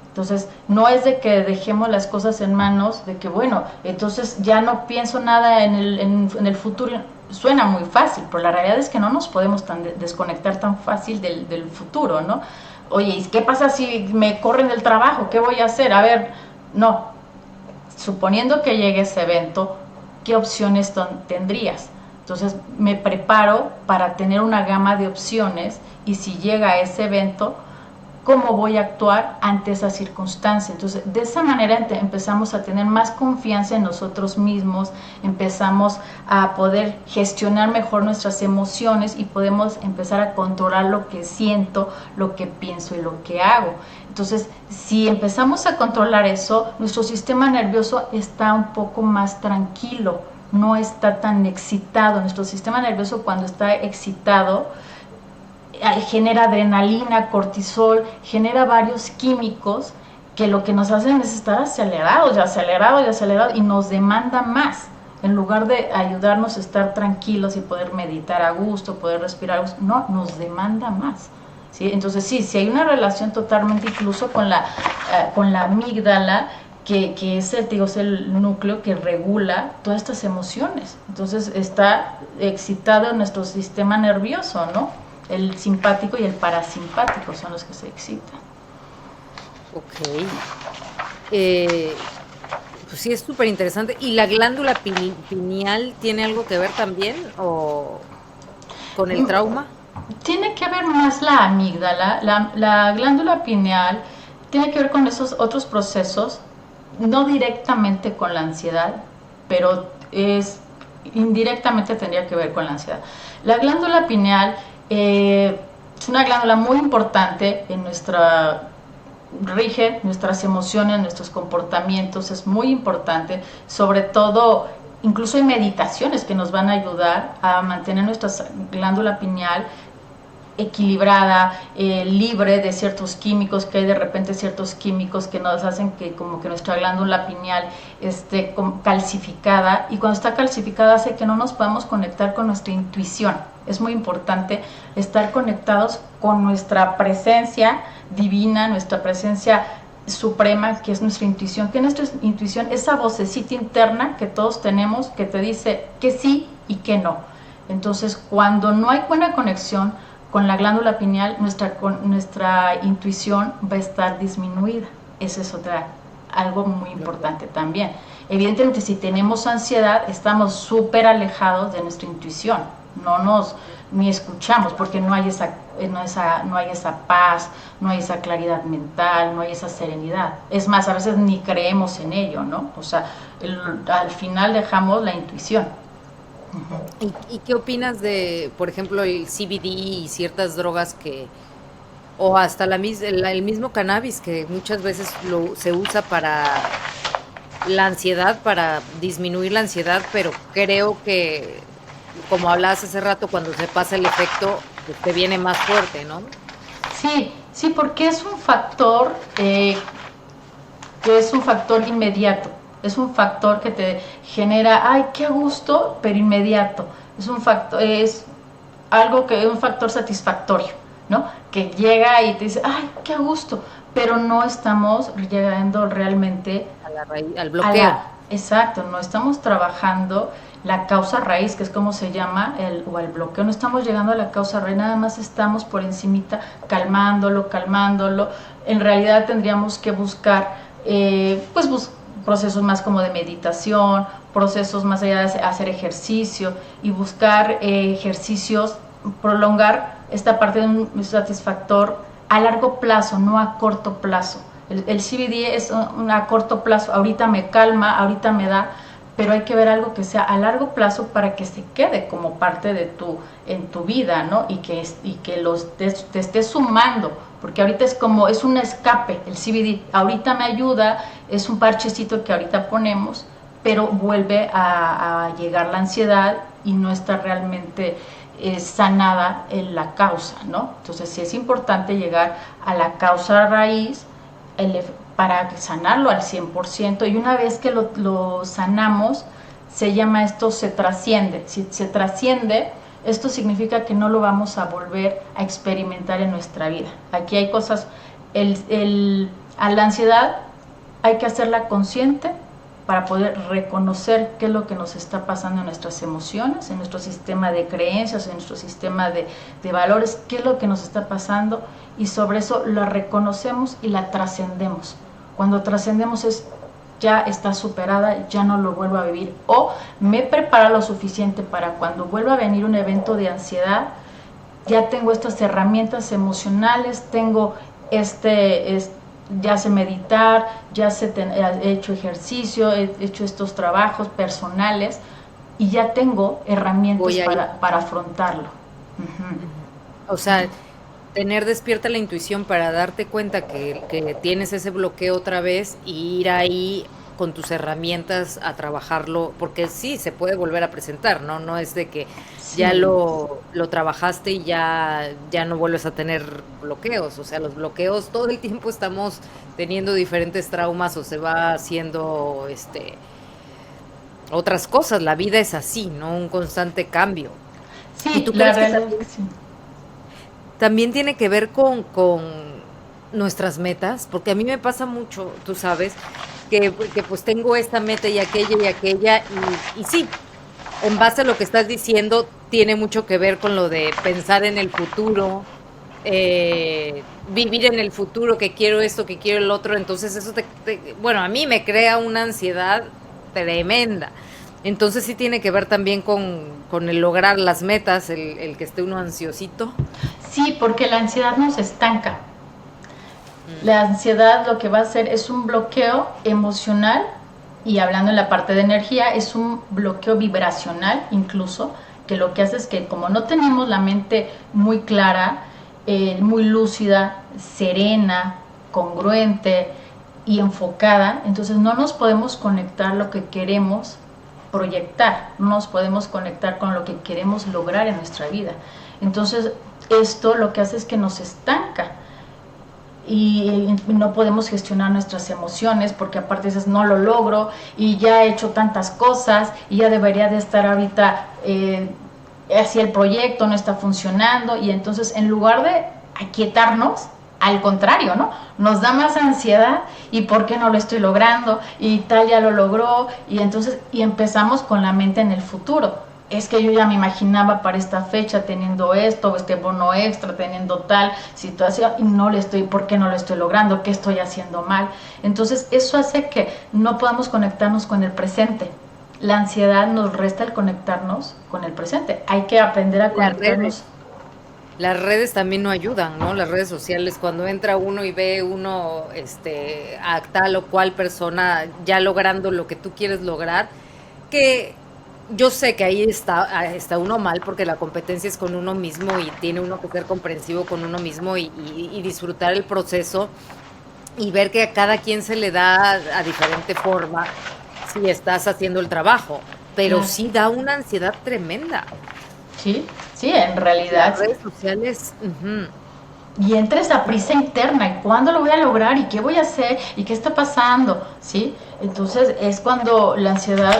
Entonces, no es de que dejemos las cosas en manos de que, bueno, entonces ya no pienso nada en el futuro. Suena muy fácil, pero la realidad es que no nos podemos desconectar tan fácil del futuro, ¿no? Oye, ¿y qué pasa si me corren del trabajo? ¿Qué voy a hacer? A ver, no. Suponiendo que llegue ese evento, ¿qué opciones tendrías? Entonces, me preparo para tener una gama de opciones y si llega ese evento, cómo voy a actuar ante esa circunstancia. Entonces, de esa manera empezamos a tener más confianza en nosotros mismos, empezamos a poder gestionar mejor nuestras emociones y podemos empezar a controlar lo que siento, lo que pienso y lo que hago. Entonces, si empezamos a controlar eso, nuestro sistema nervioso está un poco más tranquilo, no está tan excitado. Nuestro sistema nervioso, cuando está excitado, genera adrenalina, cortisol, genera varios químicos que lo que nos hacen es estar acelerados y nos demanda más. En lugar de ayudarnos a estar tranquilos y poder meditar a gusto, poder respirar a gusto, no, nos demanda más. ¿Sí? Entonces sí hay una relación totalmente incluso con la amígdala, que es el núcleo que regula todas estas emociones. Entonces está excitado nuestro sistema nervioso, ¿no? El simpático y el parasimpático son los que se excitan. Ok. Pues sí, es súper interesante. ¿Y la glándula pineal tiene algo que ver también o con el trauma? Tiene que ver más la amígdala, la glándula pineal tiene que ver con esos otros procesos, no directamente con la ansiedad, pero indirectamente tendría que ver con la ansiedad. La glándula pineal es una glándula muy importante rige nuestras emociones, nuestros comportamientos, es muy importante, sobre todo, incluso hay meditaciones que nos van a ayudar a mantener nuestra glándula pineal equilibrada, libre de ciertos químicos, que hay de repente ciertos químicos que nos hacen que como que nuestra glándula pineal esté calcificada, y cuando está calcificada hace que no nos podamos conectar con nuestra intuición. Es muy importante estar conectados con nuestra presencia divina, nuestra presencia suprema, que es nuestra intuición. Que nuestra intuición, esa vocecita interna que todos tenemos, que te dice que sí y que no. Entonces, cuando no hay buena conexión con la glándula pineal, nuestra intuición va a estar disminuida. Eso es algo muy importante también. Evidentemente, si tenemos ansiedad, estamos súper alejados de nuestra intuición. Ni escuchamos, porque no hay esa paz, no hay esa claridad mental, no hay esa serenidad. Es más, a veces ni creemos en ello, ¿no? O sea, al final dejamos la intuición. ¿Y qué opinas de, por ejemplo, el CBD y ciertas drogas o hasta el mismo cannabis, que muchas veces se usa para la ansiedad, para disminuir la ansiedad, pero creo que, como hablabas hace rato, cuando se pasa el efecto, pues te viene más fuerte, ¿no? Sí, porque es un factor que es un factor inmediato. Es un factor que te genera, ay, qué gusto, pero inmediato. Es un factor satisfactorio, ¿no? Que llega y te dice, ay, qué gusto, pero no estamos llegando realmente a la raíz, al bloqueo. Exacto, no estamos trabajando la causa raíz, que es como se llama, o el bloqueo. No estamos llegando a la causa raíz, nada más estamos por encimita calmándolo. En realidad tendríamos que buscar, procesos más como de meditación, procesos más allá de hacer ejercicio y buscar ejercicios, prolongar esta parte de un satisfactor a largo plazo, no a corto plazo. El CBD es a corto plazo, ahorita me calma, ahorita me da, pero hay que ver algo que sea a largo plazo para que se quede como parte de en tu vida, ¿no? Y que te estés sumando, porque ahorita es un escape, el CBD, ahorita me ayuda, es un parchecito que ahorita ponemos, pero vuelve a llegar la ansiedad y no está realmente sanada en la causa, ¿no? Entonces sí es importante llegar a la causa raíz para sanarlo al 100%, y una vez que lo sanamos, se llama esto, se trasciende. Si se trasciende, esto significa que no lo vamos a volver a experimentar en nuestra vida. Aquí hay cosas, a la ansiedad hay que hacerla consciente para poder reconocer qué es lo que nos está pasando en nuestras emociones, en nuestro sistema de creencias, en nuestro sistema de valores, qué es lo que nos está pasando, y sobre eso la reconocemos y la trascendemos. Cuando trascendemos ya está superada, ya no lo vuelvo a vivir, o me prepara lo suficiente para cuando vuelva a venir un evento de ansiedad, ya tengo estas herramientas emocionales, tengo ya sé meditar, ya sé he hecho ejercicio, he hecho estos trabajos personales y ya tengo herramientas para afrontarlo. O sea, tener despierta la intuición para darte cuenta que tienes ese bloqueo otra vez y ir ahí con tus herramientas a trabajarlo, porque sí, se puede volver a presentar, ¿no? No es de que ya lo trabajaste y ya no vuelves a tener bloqueos. O sea, los bloqueos, todo el tiempo estamos teniendo diferentes traumas o se va haciendo otras cosas. La vida es así, ¿no? Un constante cambio. Sí, ¿Y tú crees que también tiene que ver con nuestras metas? Porque a mí me pasa mucho, tú sabes, que pues tengo esta meta y aquella, y sí, en base a lo que estás diciendo, tiene mucho que ver con lo de pensar en el futuro, vivir en el futuro, que quiero esto, que quiero el otro. Entonces eso bueno, a mí me crea una ansiedad tremenda. Entonces sí tiene que ver también con el lograr las metas, el que esté uno ansiosito. Sí, porque la ansiedad nos estanca. La ansiedad lo que va a hacer es un bloqueo emocional, y hablando en la parte de energía, es un bloqueo vibracional incluso, que lo que hace es que como no tenemos la mente muy clara, muy lúcida, serena, congruente y enfocada, entonces no nos podemos conectar lo que queremos proyectar, no nos podemos conectar con lo que queremos lograr en nuestra vida. Entonces esto lo que hace es que nos estanca y no podemos gestionar nuestras emociones, porque aparte dices, no lo logro y ya he hecho tantas cosas y ya debería de estar ahorita así, el proyecto no está funcionando, y entonces en lugar de aquietarnos, al contrario, ¿no? Nos da más ansiedad, y ¿por qué no lo estoy logrando? Y tal ya lo logró, y entonces empezamos con la mente en el futuro. Es que yo ya me imaginaba para esta fecha teniendo esto, este bono extra, teniendo tal situación, y ¿por qué no lo estoy logrando? ¿Qué estoy haciendo mal? Entonces eso hace que no podamos conectarnos con el presente. La ansiedad nos resta el conectarnos con el presente. Hay que aprender a conectarnos. Las redes también no ayudan, ¿no? Las redes sociales, cuando entra uno y ve uno a tal o cual persona ya logrando lo que tú quieres lograr, que yo sé que ahí está uno mal, porque la competencia es con uno mismo y tiene uno que ser comprensivo con uno mismo y disfrutar el proceso y ver que a cada quien se le da a diferente forma si estás haciendo el trabajo, pero sí da una ansiedad tremenda. Sí, en realidad. Las redes sociales. Y entra esa prisa interna, ¿y cuándo lo voy a lograr? ¿Y qué voy a hacer? ¿Y qué está pasando? ¿Sí? Entonces es cuando la ansiedad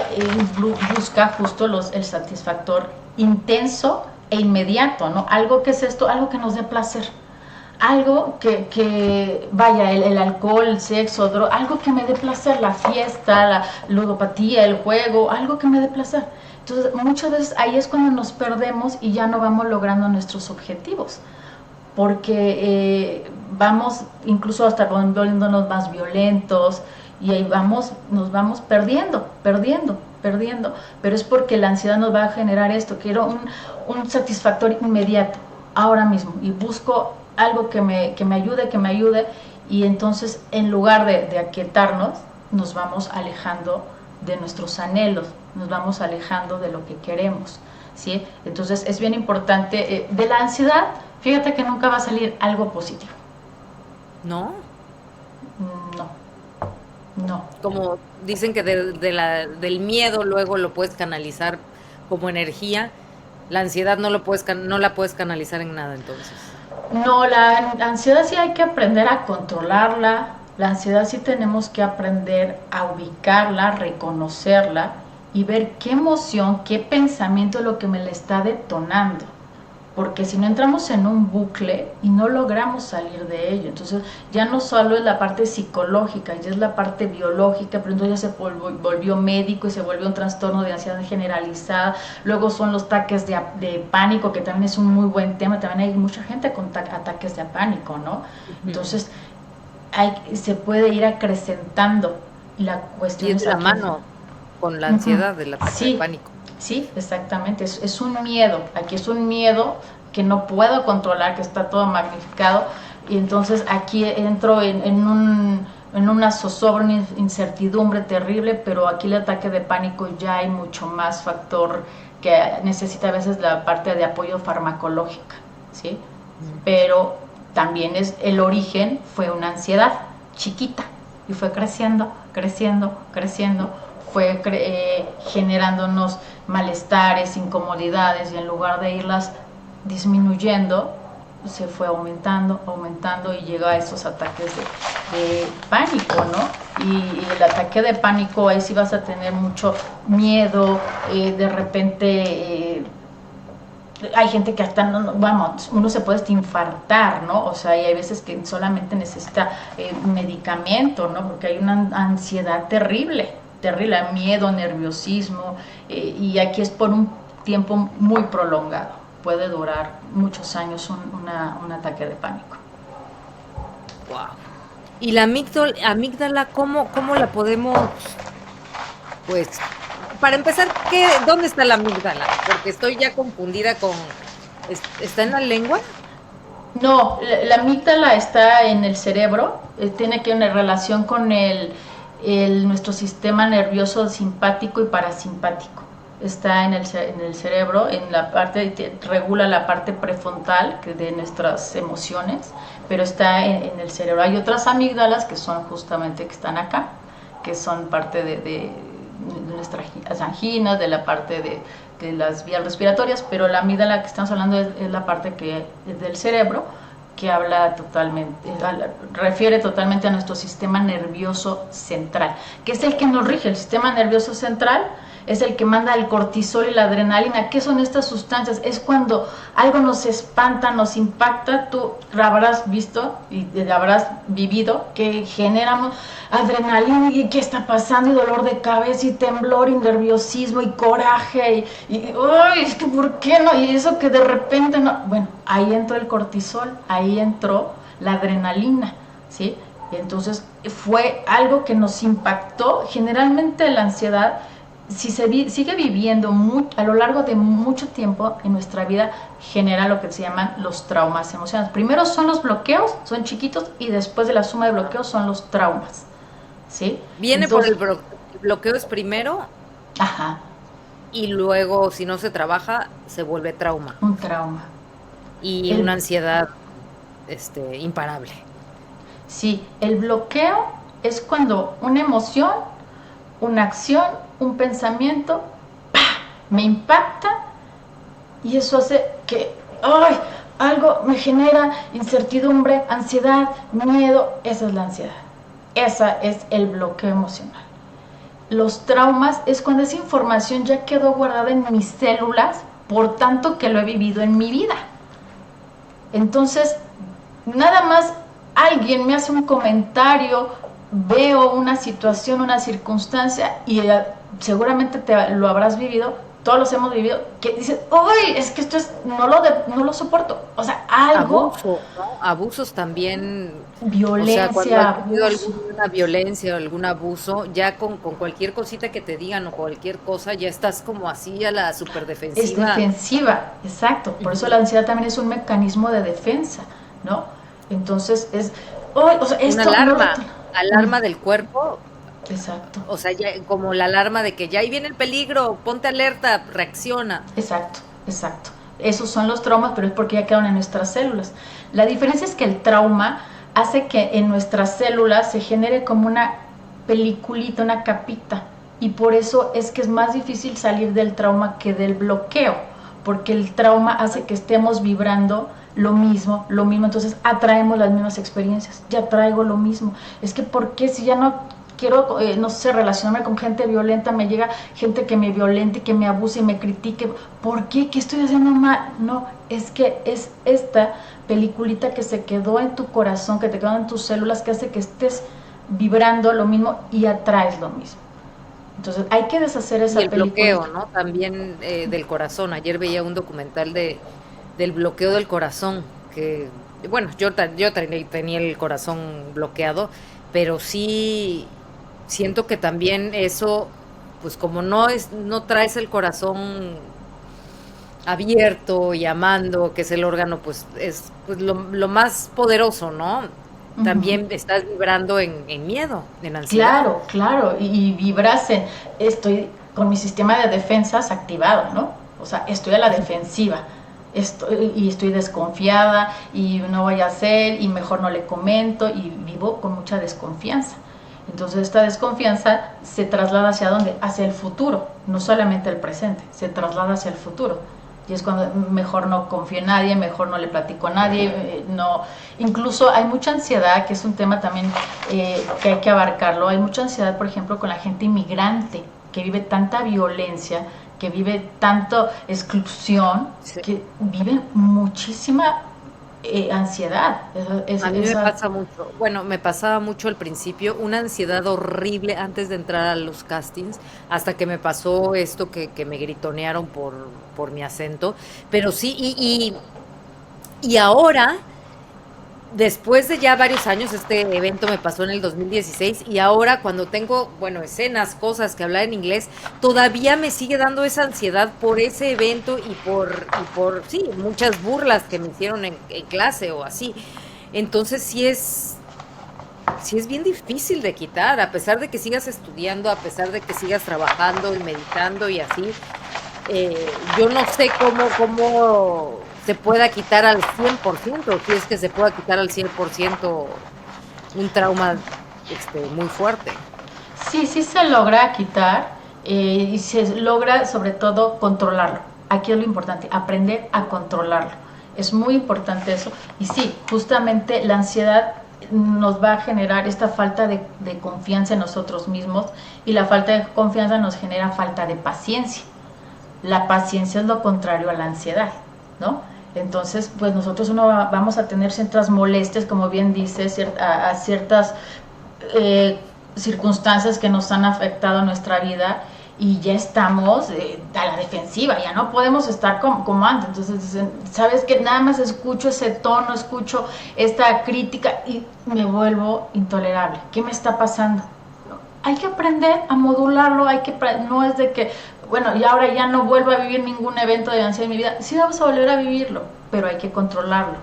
busca justo el satisfactor intenso e inmediato, ¿no? Algo que es esto, algo que nos dé placer. Algo que vaya, el alcohol, el sexo, algo que me dé placer, la fiesta, la ludopatía, el juego, algo que me dé placer. Entonces muchas veces ahí es cuando nos perdemos y ya no vamos logrando nuestros objetivos, porque vamos incluso hasta volviéndonos más violentos, y ahí nos vamos perdiendo, pero es porque la ansiedad nos va a generar esto. Quiero un satisfactor inmediato, ahora mismo, y busco algo que me ayude, y entonces en lugar de aquietarnos, nos vamos alejando de nuestros anhelos, nos vamos alejando de lo que queremos, ¿sí? Entonces es bien importante, de la ansiedad, fíjate que nunca va a salir algo positivo. ¿No? No, no. Como dicen que del miedo luego lo puedes canalizar como energía, la ansiedad no la puedes canalizar en nada entonces. No, la ansiedad sí hay que aprender a controlarla, la ansiedad sí tenemos que aprender a ubicarla, reconocerla y ver qué emoción, qué pensamiento es lo que me la está detonando. Porque si no entramos en un bucle y no logramos salir de ello, entonces ya no solo es la parte psicológica, ya es la parte biológica, pero entonces ya se volvió médico y se volvió un trastorno de ansiedad generalizada. Luego son los ataques de pánico, que también es un muy buen tema, también hay mucha gente con ataques de pánico, ¿no? Entonces se puede ir acrecentando la cuestión. Y es la mano con la ansiedad del ataque de pánico. Sí, exactamente, es un miedo, aquí es un miedo que no puedo controlar, que está todo magnificado, y entonces aquí entro en una zozobra, una incertidumbre terrible, pero aquí el ataque de pánico ya hay mucho más factor que necesita a veces la parte de apoyo farmacológica, ¿sí? Pero también el origen fue una ansiedad chiquita y fue creciendo, fue generándonos malestares, incomodidades, y en lugar de irlas disminuyendo, se fue aumentando y llega a esos ataques de pánico, ¿no? Y el ataque de pánico, ahí sí vas a tener mucho miedo, de repente hay gente que hasta, uno se puede infartar, ¿no? O sea, y hay veces que solamente necesita medicamento, ¿no? Porque hay una ansiedad terrible, miedo, nerviosismo, y aquí es por un tiempo muy prolongado, puede durar muchos años un ataque de pánico. Wow. ¿Y la amígdala cómo la podemos, pues, para empezar, dónde está la amígdala? Porque estoy ya confundida ¿está en la lengua? No, la amígdala está en el cerebro, tiene que una relación con nuestro sistema nervioso simpático y parasimpático. Está en el cerebro, en la parte, regula la parte prefrontal de nuestras emociones, pero está en el cerebro. Hay otras amígdalas que son justamente, que están acá, que son parte de nuestras anginas, de la parte de las vías respiratorias, pero la amígdala que estamos hablando es la parte que es del cerebro, que refiere totalmente a nuestro sistema nervioso central, que es el que nos rige. El sistema nervioso central es el que manda el cortisol y la adrenalina. ¿Qué son estas sustancias? Es cuando algo nos espanta, nos impacta. Tú habrás visto y habrás vivido que generamos adrenalina y qué está pasando, y dolor de cabeza y temblor y nerviosismo y coraje y ¡ay! Es que ¿por qué no? Y eso que de repente no. Bueno, ahí entró el cortisol, ahí entró la adrenalina, ¿sí? Y entonces fue algo que nos impactó. Generalmente la ansiedad, si sigue viviendo a lo largo de mucho tiempo en nuestra vida, genera lo que se llaman los traumas emocionales. Primero son los bloqueos, son chiquitos, y después de la suma de bloqueos son los traumas, ¿sí? Viene entonces, por el bloqueo es primero. Ajá. Y luego, si no se trabaja, se vuelve trauma. Un trauma. Y una ansiedad imparable. Sí, el bloqueo es cuando una emoción, una acción, un pensamiento, ¡pah!, me impacta, y eso hace que algo me genera incertidumbre, ansiedad, miedo. Esa es la ansiedad. Esa es el bloqueo emocional. Los traumas es cuando esa información ya quedó guardada en mis células, por tanto que lo he vivido en mi vida. Entonces, nada más alguien me hace un comentario, veo una situación, una circunstancia, y seguramente lo habrás vivido, todos los hemos vivido, que dices, ¡uy! Es que esto no lo soporto. O sea, algo. Abusos también. Violencia. O sea, cuando has tenido alguna violencia o algún abuso, ya con cualquier cosita que te digan o cualquier cosa, ya estás como así a la superdefensiva. Es defensiva, exacto. Por eso la ansiedad también es un mecanismo de defensa, ¿no? Entonces es. Una alarma del cuerpo exacto, O sea, ya, como la alarma de que ya ahí viene el peligro, ponte alerta, reacciona. exacto, exacto. Esos son los traumas, pero es porque ya quedan en nuestras células. La diferencia es que el trauma hace que en nuestras células se genere como una peliculita, una capita. Y por eso es que es más difícil salir del trauma que del bloqueo, porque el trauma hace que estemos vibrando lo mismo, entonces atraemos las mismas experiencias, ya traigo lo mismo. Es que, ¿por qué si ya no quiero, no sé, relacionarme con gente violenta, me llega gente que me violente, que me abuse y me critique? ¿Por qué? ¿Qué estoy haciendo mal? No, es que es esta peliculita que se quedó en tu corazón, que te quedó en tus células, que hace que estés vibrando lo mismo y atraes lo mismo. Entonces hay que deshacer Y esa el peliculita. bloqueo, ¿no? También del corazón. Ayer veía un documental del bloqueo del corazón, que, bueno, yo tenía el corazón bloqueado, pero sí siento que también eso, pues como no traes el corazón abierto y amando, que es el órgano, pues es pues lo más poderoso, ¿no? Ujú. También estás vibrando en miedo, en ansiedad. Claro, claro, y vibras en, estoy con mi sistema de defensas activado, ¿no? O sea, estoy a la defensiva, estoy desconfiada y no voy a hacer y mejor no le comento y vivo con mucha desconfianza. Entonces esta desconfianza se traslada hacia dónde? Hacia el futuro, no solamente el presente, se traslada hacia el futuro. Y es cuando mejor no confío en nadie, mejor no le platico a nadie, no. Incluso hay mucha ansiedad, que es un tema también que hay que abarcarlo. Hay mucha ansiedad, por ejemplo, con la gente inmigrante, que vive tanta violencia, que vive tanto exclusión, Sí. que vive muchísima ansiedad. A mí me pasa mucho, bueno, me pasaba mucho al principio, una ansiedad horrible antes de entrar a los castings, hasta que me pasó esto que me gritonearon por mi acento, pero sí, y ahora, después de ya varios años, este evento me pasó en el 2016, y ahora cuando tengo, bueno, escenas, cosas que hablar en inglés, todavía me sigue dando esa ansiedad por ese evento sí, muchas burlas que me hicieron en clase o así. Entonces sí es bien difícil de quitar, a pesar de que sigas estudiando, a pesar de que sigas trabajando y meditando y así, yo no sé cómo se pueda quitar al 100%, si es que se pueda quitar al 100% un trauma muy fuerte. Sí, sí se logra quitar y se logra sobre todo controlarlo. Aquí es lo importante, aprender a controlarlo. Es muy importante eso. Y sí, justamente la ansiedad nos va a generar esta falta de confianza en nosotros mismos y la falta de confianza nos genera falta de paciencia. La paciencia es lo contrario a la ansiedad, ¿no? Entonces, pues nosotros vamos a tener ciertas molestias, como bien dice, a ciertas eh, circunstancias que nos han afectado nuestra vida y ya estamos a la defensiva, ya no podemos estar como antes. Entonces, sabes que nada más escucho ese tono, escucho esta crítica y me vuelvo intolerable. ¿Qué me está pasando? Hay que aprender a modularlo, no es de que, bueno, y ahora ya no vuelvo a vivir ningún evento de ansiedad en mi vida. Sí vamos a volver a vivirlo, pero hay que controlarlo.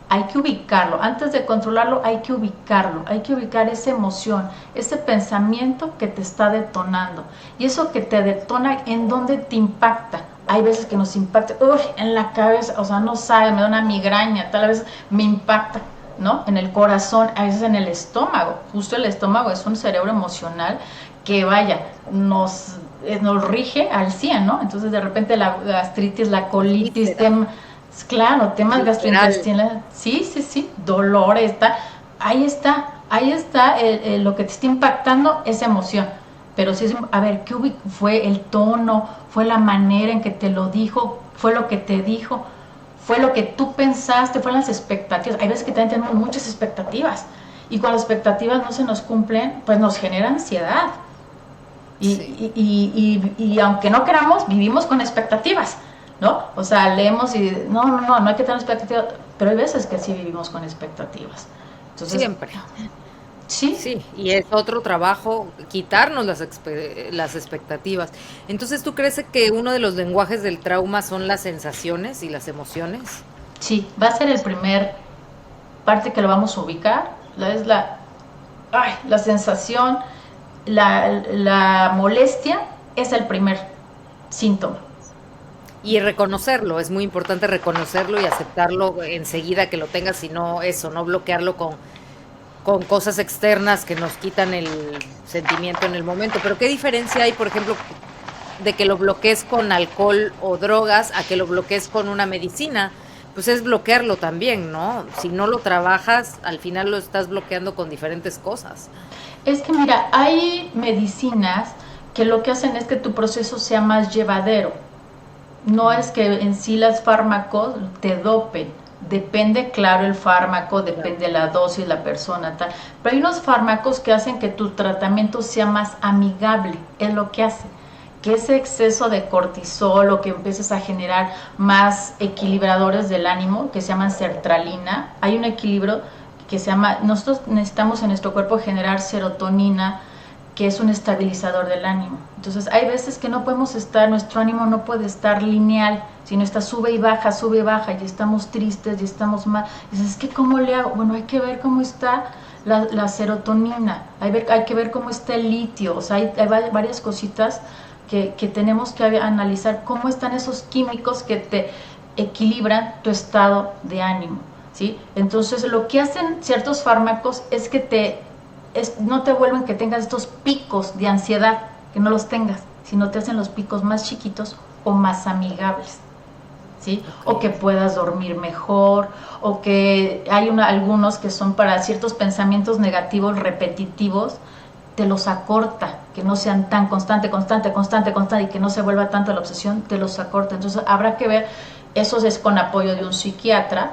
Hay que ubicarlo. Antes de controlarlo, hay que ubicarlo. Hay que ubicar esa emoción, ese pensamiento que te está detonando. Y eso que te detona, ¿en dónde te impacta? Hay veces que nos impacta, en la cabeza, o sea, no sabe, me da una migraña, tal vez me impacta, ¿no? En el corazón, a veces en el estómago. Justo el estómago es un cerebro emocional que, vaya, nos rige al 100, ¿no? Entonces, de repente la gastritis, la Las colitis, vísceras, claro, temas literal. gastrointestinales, sí, sí, sí, dolor, ahí está lo que te está impactando esa emoción. Pero sí, a ver, ¿qué fue el tono? ¿Fue la manera en que te lo dijo? ¿Fue lo que te dijo? ¿Fue lo que tú pensaste? ¿Fueron las expectativas? Hay veces que también tenemos muchas expectativas y cuando las expectativas no se nos cumplen, pues nos genera ansiedad. Y, Sí. y aunque no queramos, vivimos con expectativas, ¿no? O sea, leemos y no hay que tener expectativas, pero hay veces que sí vivimos con expectativas. Entonces, Siempre. sí, Sí, y es otro trabajo quitarnos las expectativas. Entonces, ¿tú crees que uno de los lenguajes del trauma son las sensaciones y las emociones? sí, va a ser el primer parte que lo vamos a ubicar, es la sensación, la molestia es el primer síntoma. Y reconocerlo, es muy importante reconocerlo y aceptarlo enseguida que lo tengas y no eso, no bloquearlo con cosas externas que nos quitan el sentimiento en el momento. Pero ¿qué diferencia hay, por ejemplo, de que lo bloquees con alcohol o drogas a que lo bloquees con una medicina? Pues es bloquearlo también, ¿no? Si no lo trabajas, al final lo estás bloqueando con diferentes cosas. Es que mira, hay medicinas que lo que hacen es que tu proceso sea más llevadero. No es que en sí los fármacos te dopen. Depende, claro, el fármaco, depende la dosis, la persona, tal. Pero hay unos fármacos que hacen que tu tratamiento sea más amigable. Es lo que hace. Que ese exceso de cortisol o que empieces a generar más equilibradores del ánimo, que se llaman sertralina. Hay un equilibrio que se llama, nosotros necesitamos en nuestro cuerpo generar serotonina, que es un estabilizador del ánimo. Entonces hay veces que no podemos estar, nuestro ánimo no puede estar lineal, sino está sube y baja, y estamos tristes, y estamos mal. Dices, es que ¿cómo le hago? Bueno, hay que ver cómo está la serotonina, hay que ver cómo está el litio, o sea, hay varias cositas que tenemos que analizar cómo están esos químicos que te equilibran tu estado de ánimo, ¿sí? Entonces lo que hacen ciertos fármacos es que no te vuelven que tengas estos picos de ansiedad, que no los tengas, sino te hacen los picos más chiquitos o más amigables, ¿sí? Okay. O que puedas dormir mejor, o que hay algunos que son para ciertos pensamientos negativos repetitivos, te los acorta, que no sean tan constante, y que no se vuelva tanto la obsesión, te los acorta. Entonces habrá que ver, eso es con apoyo de un psiquiatra,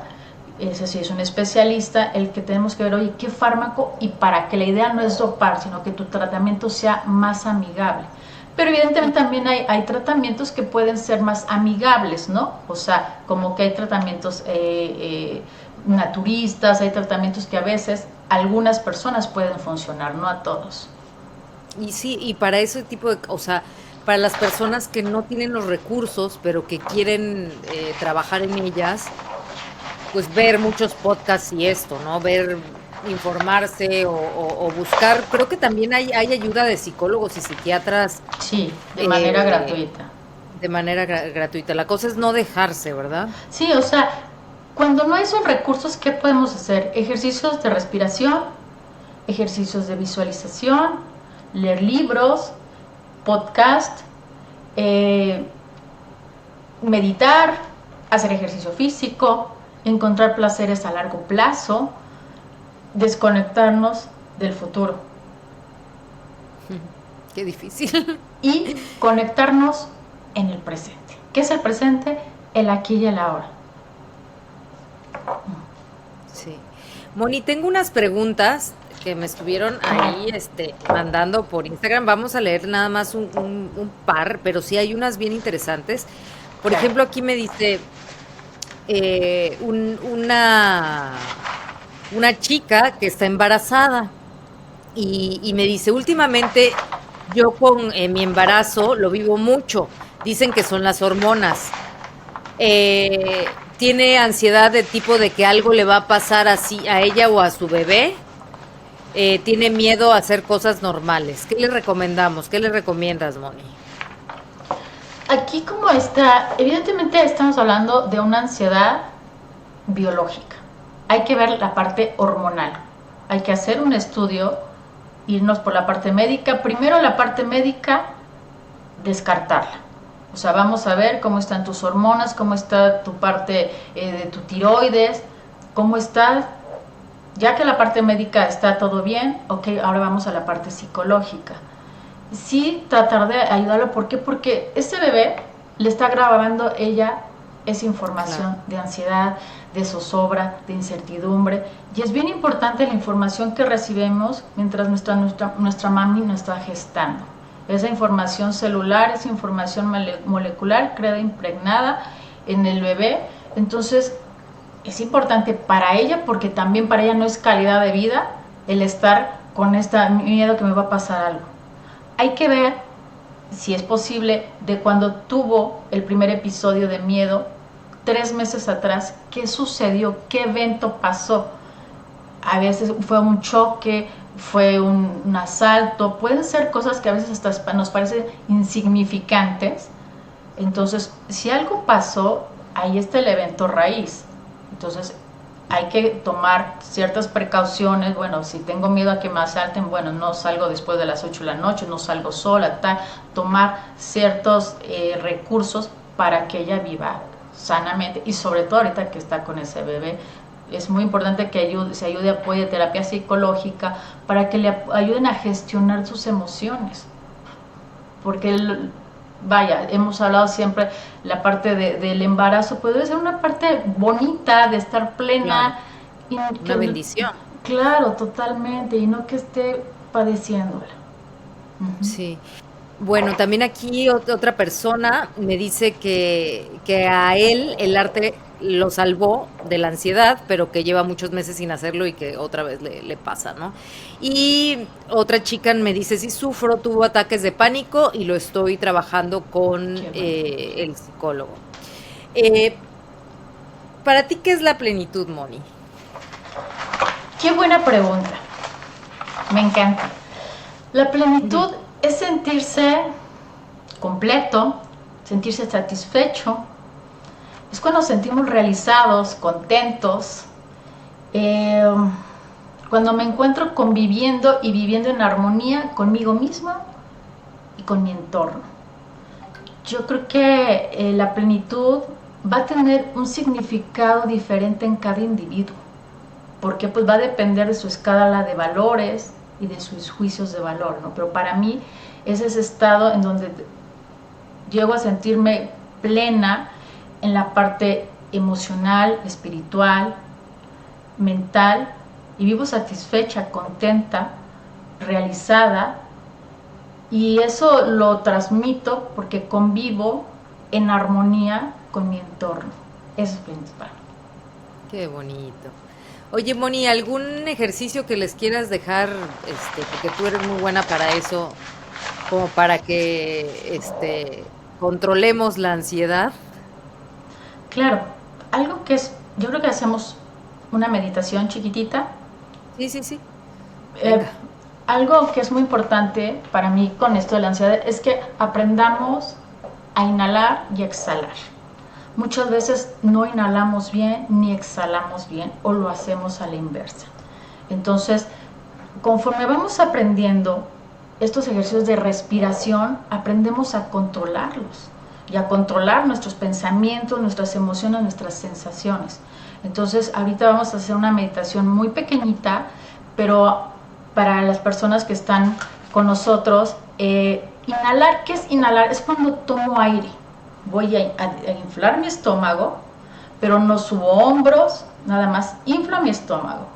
ese sí es un especialista, el que tenemos que ver, oye, qué fármaco, y para que la idea no es dopar, sino que tu tratamiento sea más amigable. Pero evidentemente también hay tratamientos que pueden ser más amigables, ¿no? O sea, como que hay tratamientos naturistas, hay tratamientos que a veces algunas personas pueden funcionar, no a todos. Y sí, y para ese tipo de, o sea, para las personas que no tienen los recursos, pero que quieren trabajar en ellas, pues ver muchos podcasts y esto, ¿no? Ver, informarse o buscar. Creo que también hay ayuda de psicólogos y psiquiatras. Sí, de manera gratuita. De manera gratuita. La cosa es no dejarse, ¿verdad? Sí, o sea, cuando no hay esos recursos, ¿qué podemos hacer? Ejercicios de respiración, ejercicios de visualización, leer libros, podcast, meditar, hacer ejercicio físico, encontrar placeres a largo plazo, desconectarnos del futuro. Qué difícil. Y conectarnos en el presente. ¿Qué es el presente? El aquí y el ahora. Sí. Moni, tengo unas preguntas que me estuvieron ahí mandando por Instagram. Vamos a leer nada más un par, pero sí hay unas bien interesantes. Por ejemplo, aquí me dice una chica que está embarazada y me dice, últimamente yo con mi embarazo lo vivo mucho. Dicen que son las hormonas. Tiene ansiedad de tipo de que algo le va a pasar así a ella o a su bebé. Tiene miedo a hacer cosas normales. ¿Qué le recomendamos? ¿Qué le recomiendas, Moni? Aquí como está, evidentemente estamos hablando de una ansiedad biológica. Hay que ver la parte hormonal. Hay que hacer un estudio, irnos por la parte médica. Primero la parte médica, descartarla. O sea, vamos a ver cómo están tus hormonas, cómo está tu parte de tu tiroides, cómo está. Ya que la parte médica está todo bien, ok, ahora vamos a la parte psicológica. Sí, tratar de ayudarlo. ¿Por qué? Porque ese bebé le está grabando ella esa información de ansiedad, de zozobra, de incertidumbre. Y es bien importante la información que recibimos mientras nuestra mami nos está gestando. Esa información celular, esa información molecular queda impregnada en el bebé. Entonces, es importante para ella, porque también para ella no es calidad de vida el estar con este miedo que me va a pasar algo. Hay que ver, si es posible, de cuando tuvo el primer episodio de miedo, 3 meses atrás, qué sucedió, qué evento pasó. A veces fue un choque, fue un asalto, pueden ser cosas que a veces hasta nos parecen insignificantes. Entonces, si algo pasó, ahí está el evento raíz. Entonces, hay que tomar ciertas precauciones. Bueno, si tengo miedo a que me asalten, bueno, no salgo después de las 8 de la noche, no salgo sola, tal. Tomar ciertos recursos para que ella viva sanamente, y sobre todo ahorita que está con ese bebé, es muy importante que se ayude, apoye, terapia psicológica, para que le ayuden a gestionar sus emociones. Porque vaya, hemos hablado siempre la parte del embarazo, puede ser una parte bonita de estar plena. Claro, una bendición. Claro, totalmente, y no que esté padeciéndola. Sí. Bueno, también aquí otra persona me dice que a él el arte lo salvó de la ansiedad, pero que lleva muchos meses sin hacerlo y que otra vez le pasa, ¿no? Y otra chica me dice, sí sufro, tuvo ataques de pánico y lo estoy trabajando con el psicólogo. ¿Para ti qué es la plenitud, Moni? Qué buena pregunta. Me encanta. La plenitud es sentirse completo, sentirse satisfecho. Es cuando nos sentimos realizados, contentos. Cuando me encuentro conviviendo y viviendo en armonía conmigo misma y con mi entorno. Yo creo que la plenitud va a tener un significado diferente en cada individuo, porque pues va a depender de su escala de valores y de sus juicios de valor, ¿no? Pero para mí es ese estado en donde llego a sentirme plena en la parte emocional, espiritual, mental, y vivo satisfecha, contenta, realizada, y eso lo transmito porque convivo en armonía con mi entorno. Eso es principal. Qué bonito. Oye, Moni, ¿algún ejercicio que les quieras dejar, porque tú eres muy buena para eso, como para que controlemos la ansiedad? Claro, algo que yo creo que hacemos una meditación chiquitita. Sí. Algo que es muy importante para mí con esto de la ansiedad es que aprendamos a inhalar y exhalar. Muchas veces no inhalamos bien ni exhalamos bien, o lo hacemos a la inversa. Entonces, conforme vamos aprendiendo estos ejercicios de respiración, aprendemos a controlarlos y a controlar nuestros pensamientos, nuestras emociones, nuestras sensaciones. Entonces, ahorita vamos a hacer una meditación muy pequeñita, pero para las personas que están con nosotros, inhalar. ¿Qué es inhalar? Es cuando tomo aire. Voy a inflar mi estómago, pero no subo hombros, nada más inflo mi estómago.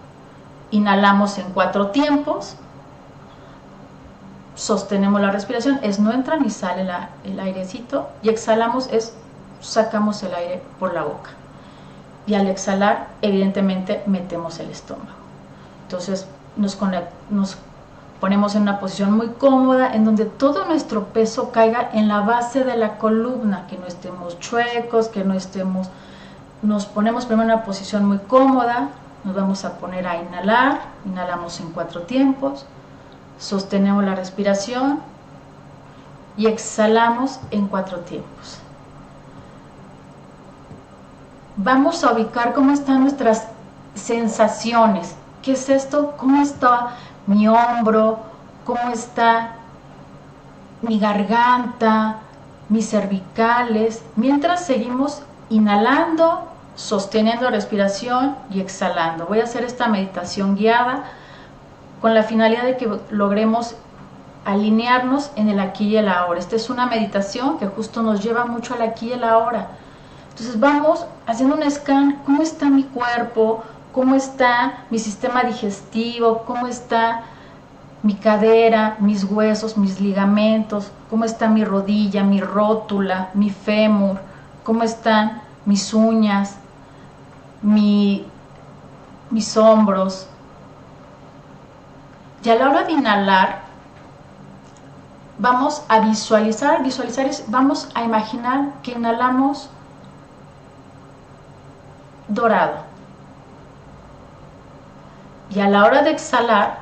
Inhalamos en 4 tiempos, sostenemos la respiración, no entra ni sale el airecito, y exhalamos, sacamos el aire por la boca. Y al exhalar, evidentemente, metemos el estómago. Entonces, nos ponemos en una posición muy cómoda, en donde todo nuestro peso caiga en la base de la columna, que no estemos chuecos, que no estemos... Nos ponemos primero en una posición muy cómoda, nos vamos a poner a inhalar, inhalamos en 4 tiempos, sostenemos la respiración y exhalamos en 4 tiempos. Vamos a ubicar cómo están nuestras sensaciones. ¿Qué es esto? ¿Cómo está mi hombro? ¿Cómo está mi garganta? Mis cervicales. Mientras seguimos inhalando, sosteniendo la respiración y exhalando. Voy a hacer esta meditación guiada con la finalidad de que logremos alinearnos en el aquí y el ahora. Esta es una meditación que justo nos lleva mucho al aquí y el ahora. Entonces vamos haciendo un scan. ¿Cómo está mi cuerpo? ¿Cómo está mi sistema digestivo? ¿Cómo está mi cadera, mis huesos, mis ligamentos? ¿Cómo está mi rodilla, mi rótula, mi fémur? ¿Cómo están mis uñas, mis hombros? Y a la hora de inhalar, vamos a visualizar, vamos a imaginar que inhalamos dorado. Y a la hora de exhalar,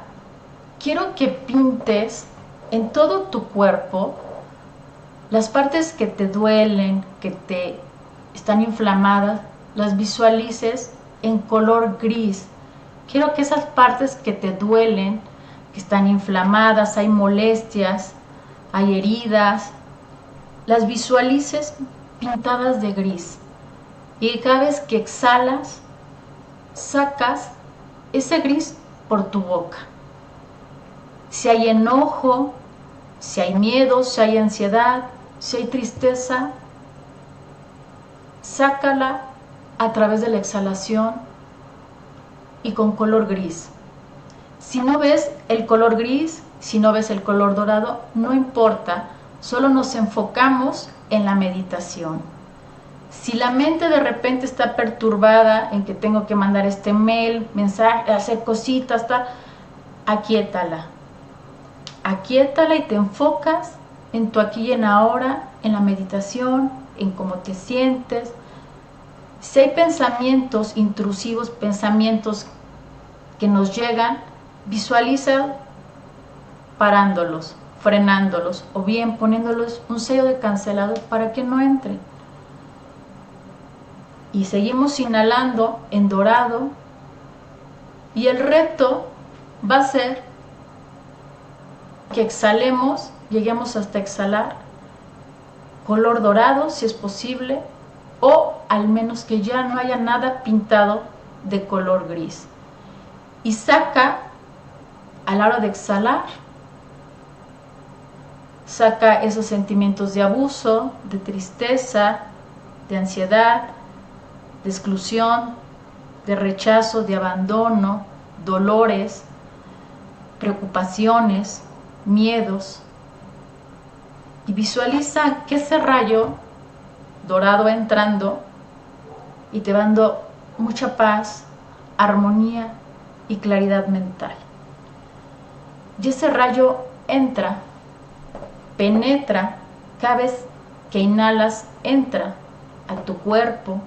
quiero que pintes en todo tu cuerpo las partes que te duelen, que te están inflamadas, las visualices en color gris. Quiero que esas partes que te duelen, que están inflamadas, hay molestias, hay heridas, las visualices pintadas de gris. Y cada vez que exhalas, sacas ese gris por tu boca. Si hay enojo, si hay miedo, si hay ansiedad, si hay tristeza, sácala a través de la exhalación y con color gris. Si no ves el color gris, si no ves el color dorado, no importa, solo nos enfocamos en la meditación. Si la mente de repente está perturbada en que tengo que mandar este mail, mensaje, hacer cositas, aquíétala. Aquíétala y te enfocas en tu aquí y en ahora, en la meditación, en cómo te sientes. Si hay pensamientos intrusivos, pensamientos que nos llegan, visualiza parándolos, frenándolos o bien poniéndolos un sello de cancelado para que no entren. Y seguimos inhalando en dorado y el reto va a ser que exhalemos, lleguemos hasta exhalar color dorado si es posible, o al menos que ya no haya nada pintado de color gris. Y saca a la hora de exhalar, saca esos sentimientos de abuso, de tristeza, de ansiedad, de exclusión, de rechazo, de abandono, dolores, preocupaciones, miedos, y visualiza que ese rayo dorado va entrando y te va dando mucha paz, armonía y claridad mental. Y ese rayo entra, penetra, cada vez que inhalas, entra a tu cuerpo,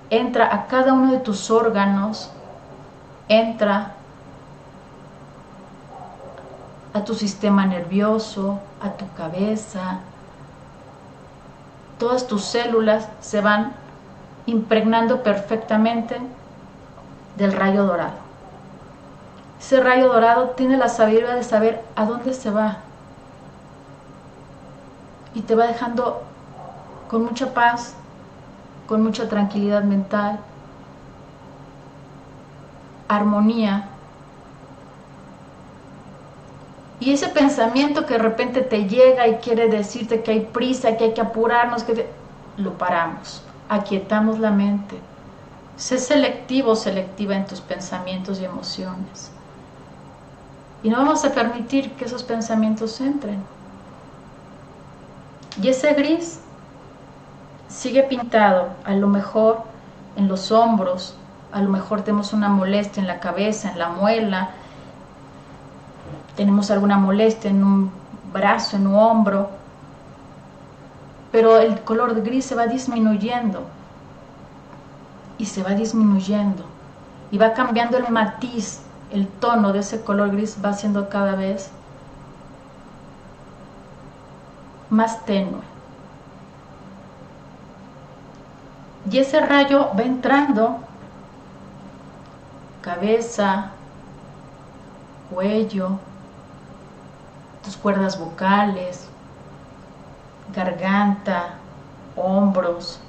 entra a cada uno de tus órganos, entra a tu sistema nervioso, a tu cabeza. Todas tus células se van impregnando perfectamente del rayo dorado. Ese rayo dorado tiene la sabiduría de saber a dónde se va y te va dejando con mucha paz, con mucha tranquilidad mental, armonía. Y ese pensamiento que de repente te llega y quiere decirte que hay prisa, que hay que apurarnos, lo paramos, aquietamos la mente. Sé selectivo, selectiva en tus pensamientos y emociones. Y no vamos a permitir que esos pensamientos entren. Y ese gris sigue pintado, a lo mejor en los hombros, a lo mejor tenemos una molestia en la cabeza, en la muela, tenemos alguna molestia en un brazo, en un hombro, pero el color de gris se va disminuyendo y se va disminuyendo y va cambiando el matiz, el tono de ese color gris va siendo cada vez más tenue. Y ese rayo va entrando cabeza, cuello, tus cuerdas vocales, garganta, hombros,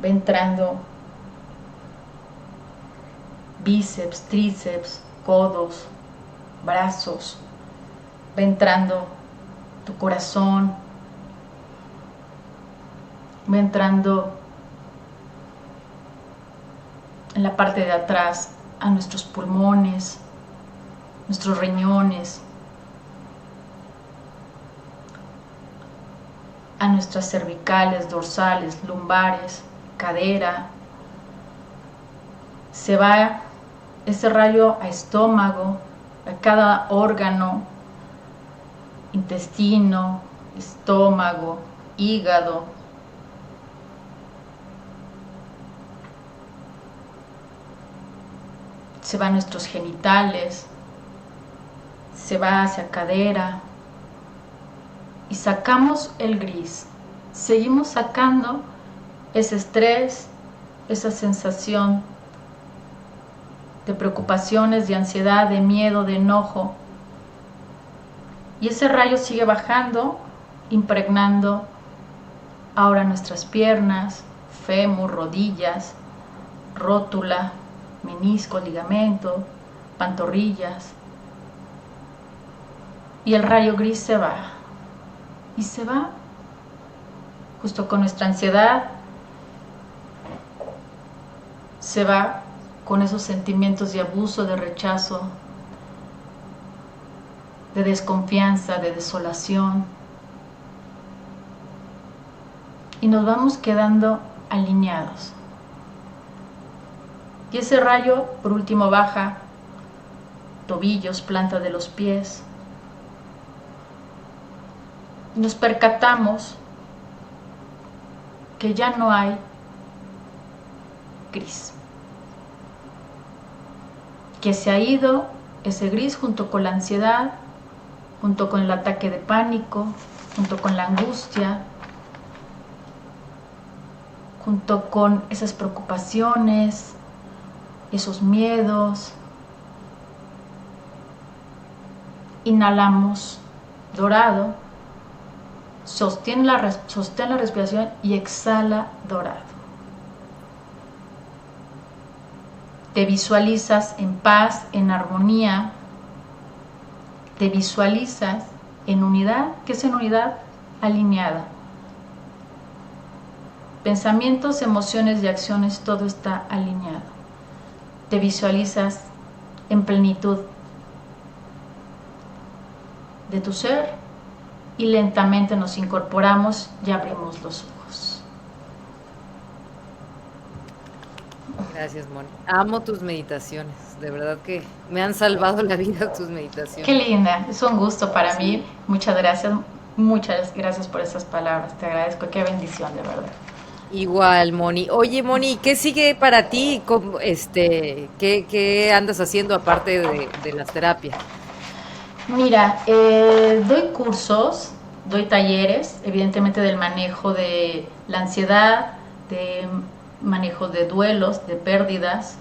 va entrando bíceps, tríceps, codos, brazos, va entrando tu corazón, va entrando en la parte de atrás a nuestros pulmones, nuestros riñones, a nuestras cervicales, dorsales, lumbares, cadera. Se va ese rayo a estómago, a cada órgano, intestino, estómago, hígado. Se van nuestros genitales, se va hacia cadera y sacamos el gris. Seguimos sacando ese estrés, esa sensación de preocupaciones, de ansiedad, de miedo, de enojo. Y ese rayo sigue bajando, impregnando ahora nuestras piernas, fémur, rodillas, rótula, menisco, ligamento, pantorrillas. Y el rayo gris se va. Y se va justo con nuestra ansiedad, se va con esos sentimientos de abuso, de rechazo, de desconfianza, de desolación. Y nos vamos quedando alineados. Y ese rayo, por último, baja tobillos, planta de los pies. Y nos percatamos que ya no hay gris. Que se ha ido ese gris junto con la ansiedad, junto con el ataque de pánico, junto con la angustia, junto con esas preocupaciones, esos miedos. Inhalamos dorado, sostén la respiración y exhala dorado. Te visualizas en paz, en armonía, te visualizas en unidad. ¿Qué es en unidad? Alineada. Pensamientos, emociones y acciones, todo está alineado. Te visualizas en plenitud de tu ser y lentamente nos incorporamos y abrimos los ojos. Gracias, Moni. Amo tus meditaciones, de verdad que me han salvado la vida tus meditaciones. Qué linda, es un gusto para mí. Muchas gracias por esas palabras, te agradezco, qué bendición, de verdad. Igual, Moni. Oye, Moni, ¿qué sigue para ti? ¿Qué andas haciendo aparte de las terapias? Mira, doy cursos, doy talleres, evidentemente del manejo de la ansiedad, de manejo de duelos, de pérdidas.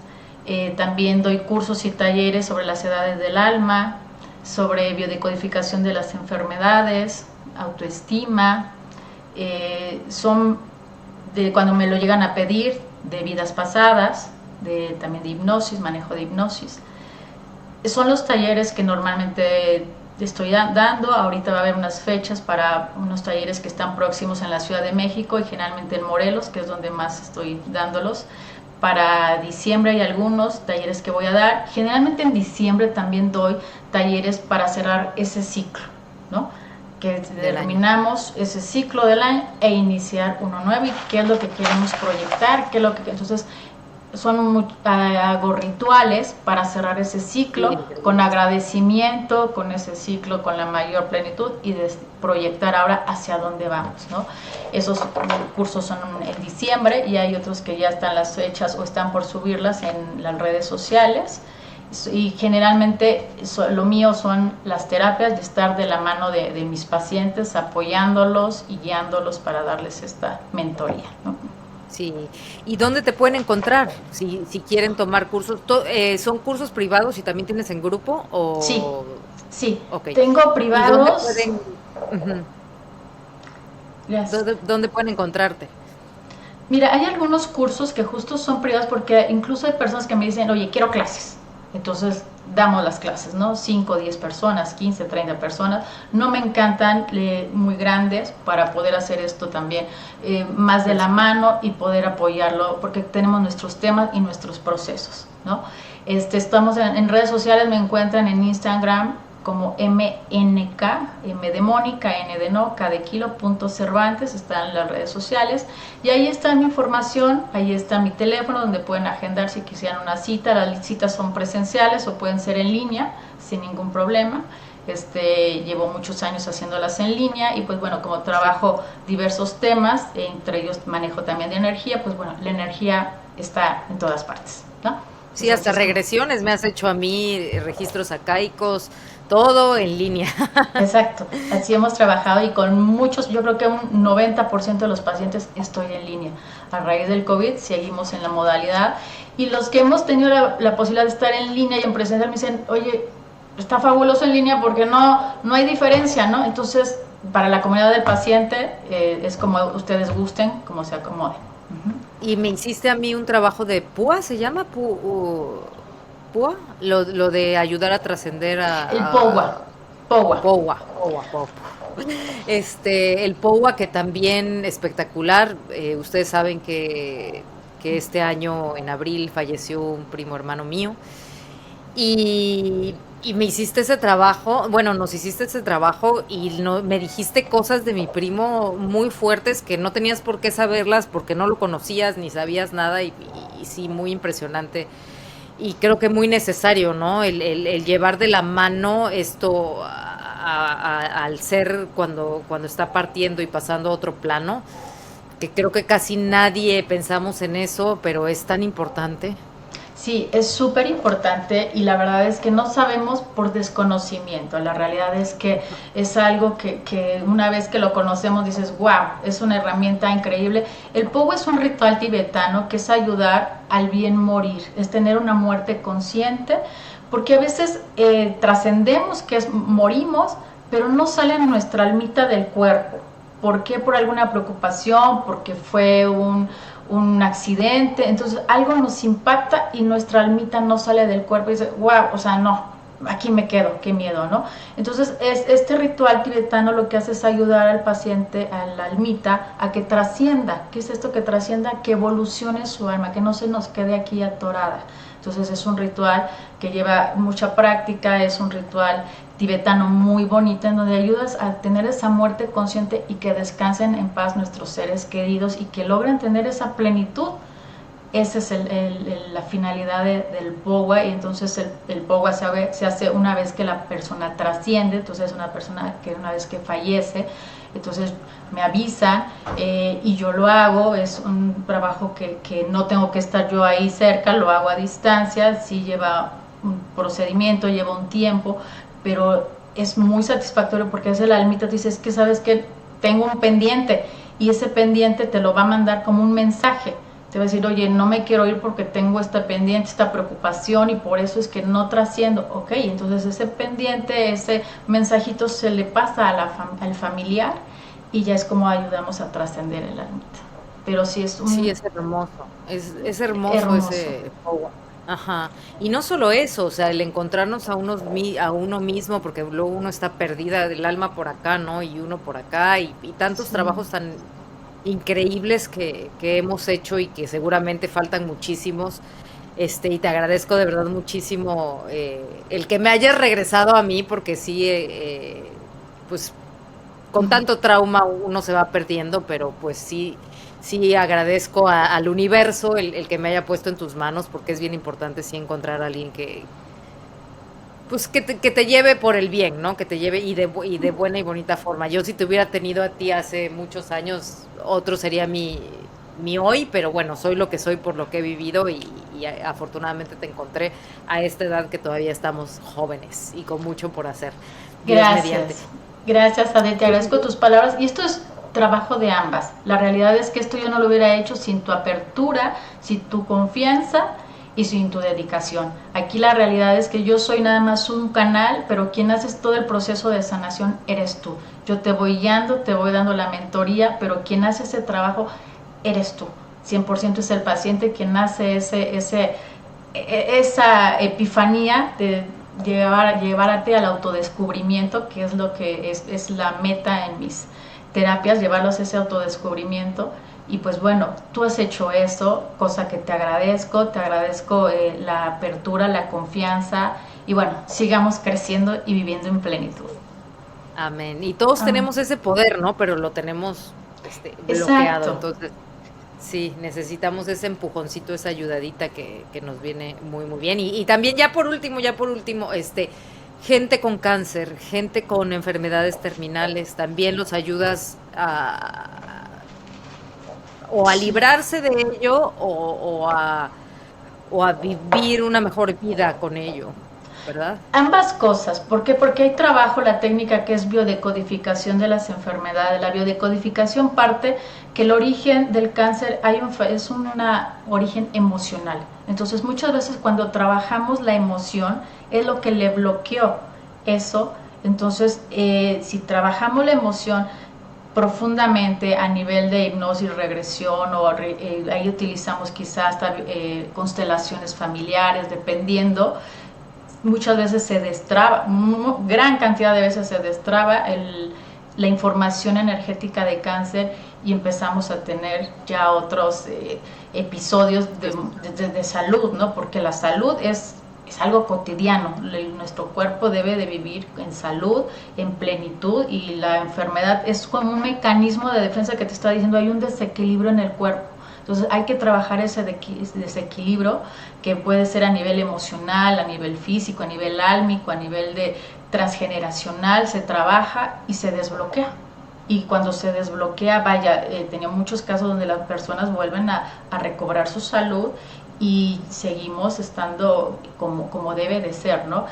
También doy cursos y talleres sobre las edades del alma, sobre biodecodificación de las enfermedades, autoestima. Son de cuando me lo llegan a pedir, de vidas pasadas, también de hipnosis, manejo de hipnosis. Son los talleres que normalmente estoy dando. Ahorita va a haber unas fechas para unos talleres que están próximos en la Ciudad de México y generalmente en Morelos, que es donde más estoy dándolos. Para diciembre hay algunos talleres que voy a dar. Generalmente en diciembre también doy talleres para cerrar ese ciclo, ¿no? Que terminamos ese ciclo del año e iniciar uno nuevo y qué es lo que queremos proyectar, entonces hago rituales para cerrar ese ciclo con agradecimiento, con ese ciclo con la mayor plenitud y de proyectar ahora hacia dónde vamos, ¿no? Esos cursos son en diciembre y hay otros que ya están las fechas o están por subirlas en las redes sociales. Y generalmente lo mío son las terapias, de estar de la mano de mis pacientes, apoyándolos y guiándolos para darles esta mentoría, ¿no? Sí, ¿y dónde te pueden encontrar si quieren tomar cursos? ¿Son cursos privados y también tienes en grupo? O... Sí, okay. Tengo privados. ¿Dónde pueden encontrarte? Mira, hay algunos cursos que justo son privados porque incluso hay personas que me dicen, oye, quiero clases. Entonces damos las clases, ¿no? 5, 10 personas, 15, 30 personas. No me encantan muy grandes para poder hacer esto también más de la mano y poder apoyarlo porque tenemos nuestros temas y nuestros procesos, ¿no? Estamos en redes sociales, me encuentran en Instagram como MNK, M de Mónica, N de No, K de Kilo, .Cervantes, están en las redes sociales y ahí está mi información, ahí está mi teléfono donde pueden agendar si quisieran una cita. Las citas son presenciales o pueden ser en línea sin ningún problema. Llevo muchos años haciéndolas en línea y pues bueno, como trabajo diversos temas, entre ellos manejo también de energía, pues bueno, la energía está en todas partes, ¿no? Sí, hasta regresiones me has hecho a mí, registros acaicos, todo en línea. Exacto, así hemos trabajado y con muchos, yo creo que un 90% de los pacientes estoy en línea. A raíz del COVID seguimos en la modalidad y los que hemos tenido la posibilidad de estar en línea y en presencial me dicen, oye, está fabuloso en línea porque no hay diferencia, ¿no? Entonces, para la comunidad del paciente es como ustedes gusten, como se acomode. Y me hiciste a mí un trabajo de PUA, ¿se llama? ¿PUA? Lo de ayudar a trascender El POWA, POWA. POWA. El POWA que también espectacular. Ustedes saben que este año en abril falleció un primo hermano mío. Y me hiciste ese trabajo, bueno, nos hiciste ese trabajo y no, me dijiste cosas de mi primo muy fuertes que no tenías por qué saberlas porque no lo conocías ni sabías nada y sí, muy impresionante. Y creo que muy necesario, ¿no? El llevar de la mano esto al ser cuando está partiendo y pasando a otro plano, que creo que casi nadie pensamos en eso, pero es tan importante. Sí, es súper importante y la verdad es que no sabemos por desconocimiento. La realidad es que es algo que una vez que lo conocemos dices, wow, es una herramienta increíble. El Pogo es un ritual tibetano que es ayudar al bien morir, es tener una muerte consciente, porque a veces trascendemos que morimos, pero no sale nuestra almita del cuerpo. ¿Por qué? Por alguna preocupación, porque fue un accidente, entonces algo nos impacta y nuestra almita no sale del cuerpo y dice, wow, o sea, no, aquí me quedo, qué miedo, ¿no? Entonces este ritual tibetano lo que hace es ayudar al paciente, a la almita, a que trascienda. ¿Qué es esto que trascienda? Que evolucione su alma, que no se nos quede aquí atorada. Entonces es un ritual que lleva mucha práctica, es un ritual tibetano muy bonito en donde ayudas a tener esa muerte consciente y que descansen en paz nuestros seres queridos y que logren tener esa plenitud. Esa es la finalidad del Bowa, y entonces el Bowa se hace una vez que la persona trasciende, entonces es una persona que una vez que fallece, entonces me avisan y yo lo hago, es un trabajo que no tengo que estar yo ahí cerca, lo hago a distancia, sí lleva un procedimiento, lleva un tiempo, pero es muy satisfactorio porque es el almita, te dice, es que sabes que tengo un pendiente y ese pendiente te lo va a mandar como un mensaje. Te va a decir, oye, no me quiero ir porque tengo esta pendiente, esta preocupación y por eso es que no trasciendo. Ok, entonces ese pendiente, ese mensajito se le pasa al familiar y ya es como ayudamos a trascender el almita. Pero sí es un... Sí, es hermoso. Es hermoso, hermoso. ese Powa. Ajá. Y no solo eso, o sea, el encontrarnos a uno mismo, porque luego uno está perdida, el alma por acá, ¿no? Y uno por acá, y tantos Sí. trabajos tan increíbles que hemos hecho y que seguramente faltan muchísimos. Y te agradezco de verdad muchísimo el que me hayas regresado a mí, porque sí, pues con tanto trauma uno se va perdiendo, pero pues sí, sí agradezco al universo el que me haya puesto en tus manos, porque es bien importante sí encontrar a alguien pues que te lleve por el bien, ¿no? Que te lleve y de buena y bonita forma. Yo si te hubiera tenido a ti hace muchos años, otro sería mi hoy, pero bueno, soy lo que soy por lo que he vivido y afortunadamente te encontré a esta edad que todavía estamos jóvenes y con mucho por hacer. Dios mediante. Gracias. Gracias, Ade, te agradezco tus palabras. Y esto es trabajo de ambas. La realidad es que esto yo no lo hubiera hecho sin tu apertura, sin tu confianza y sin tu dedicación. Aquí la realidad es que yo soy nada más un canal, pero quien hace todo el proceso de sanación eres tú. Yo te voy guiando, te voy dando la mentoría, pero quien hace ese trabajo eres tú. 100% es el paciente quien hace esa epifanía de llevarte al autodescubrimiento, que es lo que es la meta en mis terapias, llevarlos a ese autodescubrimiento. Y pues bueno, tú has hecho eso, cosa que te agradezco la apertura, la confianza y bueno, sigamos creciendo y viviendo en plenitud. Amén. Y todos Amén. tenemos ese poder, ¿no? Pero lo tenemos bloqueado. Exacto. Entonces, sí, necesitamos ese empujoncito, esa ayudadita que nos viene muy, muy bien. Y también ya por último, gente con cáncer, gente con enfermedades terminales, también los ayudas o a Sí. librarse de ello o a vivir una mejor vida con ello. ¿verdad? Ambas cosas. ¿Por qué? Porque hay trabajo, la técnica que es biodecodificación de las enfermedades. La biodecodificación parte que el origen del cáncer es un origen emocional. Entonces muchas veces cuando trabajamos la emoción es lo que le bloqueó eso. Entonces si trabajamos la emoción profundamente a nivel de hipnosis, regresión, o ahí utilizamos quizás hasta constelaciones familiares, dependiendo, muchas veces se destraba, gran cantidad de veces se destraba la información energética de cáncer y empezamos a tener ya otros episodios de salud, ¿no? Porque la salud es algo cotidiano. Nuestro cuerpo debe de vivir en salud, en plenitud, y la enfermedad es como un mecanismo de defensa que te está diciendo hay un desequilibrio en el cuerpo. Entonces hay que trabajar ese desequilibrio que puede ser a nivel emocional, a nivel físico, a nivel álmico, a nivel de transgeneracional, se trabaja y se desbloquea. Y cuando se desbloquea, vaya, tenía muchos casos donde las personas vuelven a recobrar su salud y seguimos estando como debe de ser, ¿no?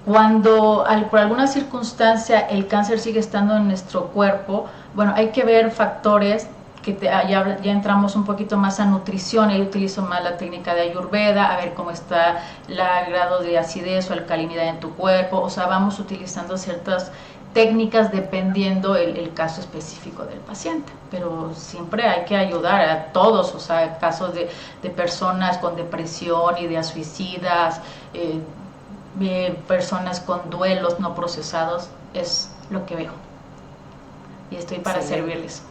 Cuando por alguna circunstancia el cáncer sigue estando en nuestro cuerpo, bueno, hay que ver factores que ya entramos un poquito más a nutrición. Yo utilizo más la técnica de Ayurveda, a ver cómo está el grado de acidez o alcalinidad en tu cuerpo. O sea, vamos utilizando ciertas técnicas dependiendo el caso específico del paciente, pero siempre hay que ayudar a todos. O sea, casos de personas con depresión, ideas suicidas, personas con duelos no procesados, es lo que veo y estoy para servirles.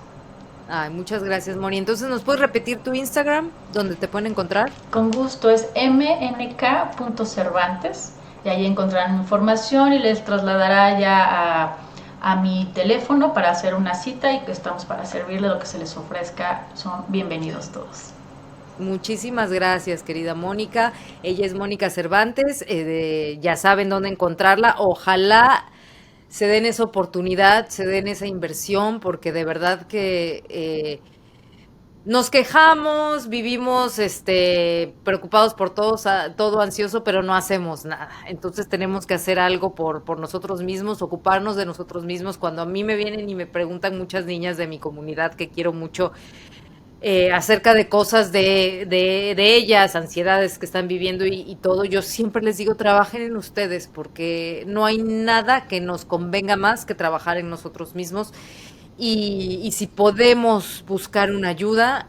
Ay, muchas gracias, Moni. Entonces, ¿nos puedes repetir tu Instagram, donde te pueden encontrar? Con gusto, es mnk.cervantes, y ahí encontrarán información y les trasladará ya a mi teléfono para hacer una cita, y que estamos para servirle lo que se les ofrezca. Son bienvenidos todos. Muchísimas gracias, querida Mónica. Ella es Mónica Cervantes, ya saben dónde encontrarla. Ojalá se den esa oportunidad, se den esa inversión, porque de verdad que nos quejamos, vivimos preocupados por todo ansioso, pero no hacemos nada. Entonces tenemos que hacer algo por nosotros mismos, ocuparnos de nosotros mismos. Cuando a mí me vienen y me preguntan muchas niñas de mi comunidad que quiero mucho, acerca de cosas de ellas, ansiedades que están viviendo y todo, yo siempre les digo, trabajen en ustedes, porque no hay nada que nos convenga más que trabajar en nosotros mismos. Y si podemos buscar una ayuda,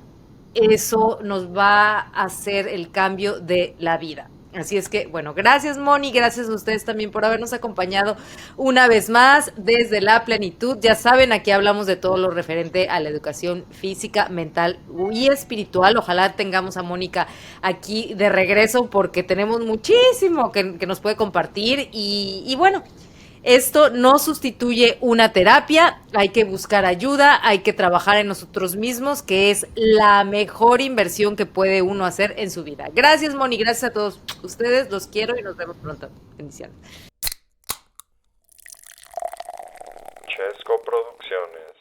eso nos va a hacer el cambio de la vida. Así es que, bueno, gracias Moni, gracias a ustedes también por habernos acompañado una vez más desde la plenitud. Ya saben, aquí hablamos de todo lo referente a la educación física, mental y espiritual. Ojalá tengamos a Mónica aquí de regreso, porque tenemos muchísimo que nos puede compartir. Y bueno, esto no sustituye una terapia, hay que buscar ayuda, hay que trabajar en nosotros mismos, que es la mejor inversión que puede uno hacer en su vida. Gracias, Moni, gracias a todos ustedes, los quiero y nos vemos pronto. Bendiciones. Chesco Producciones.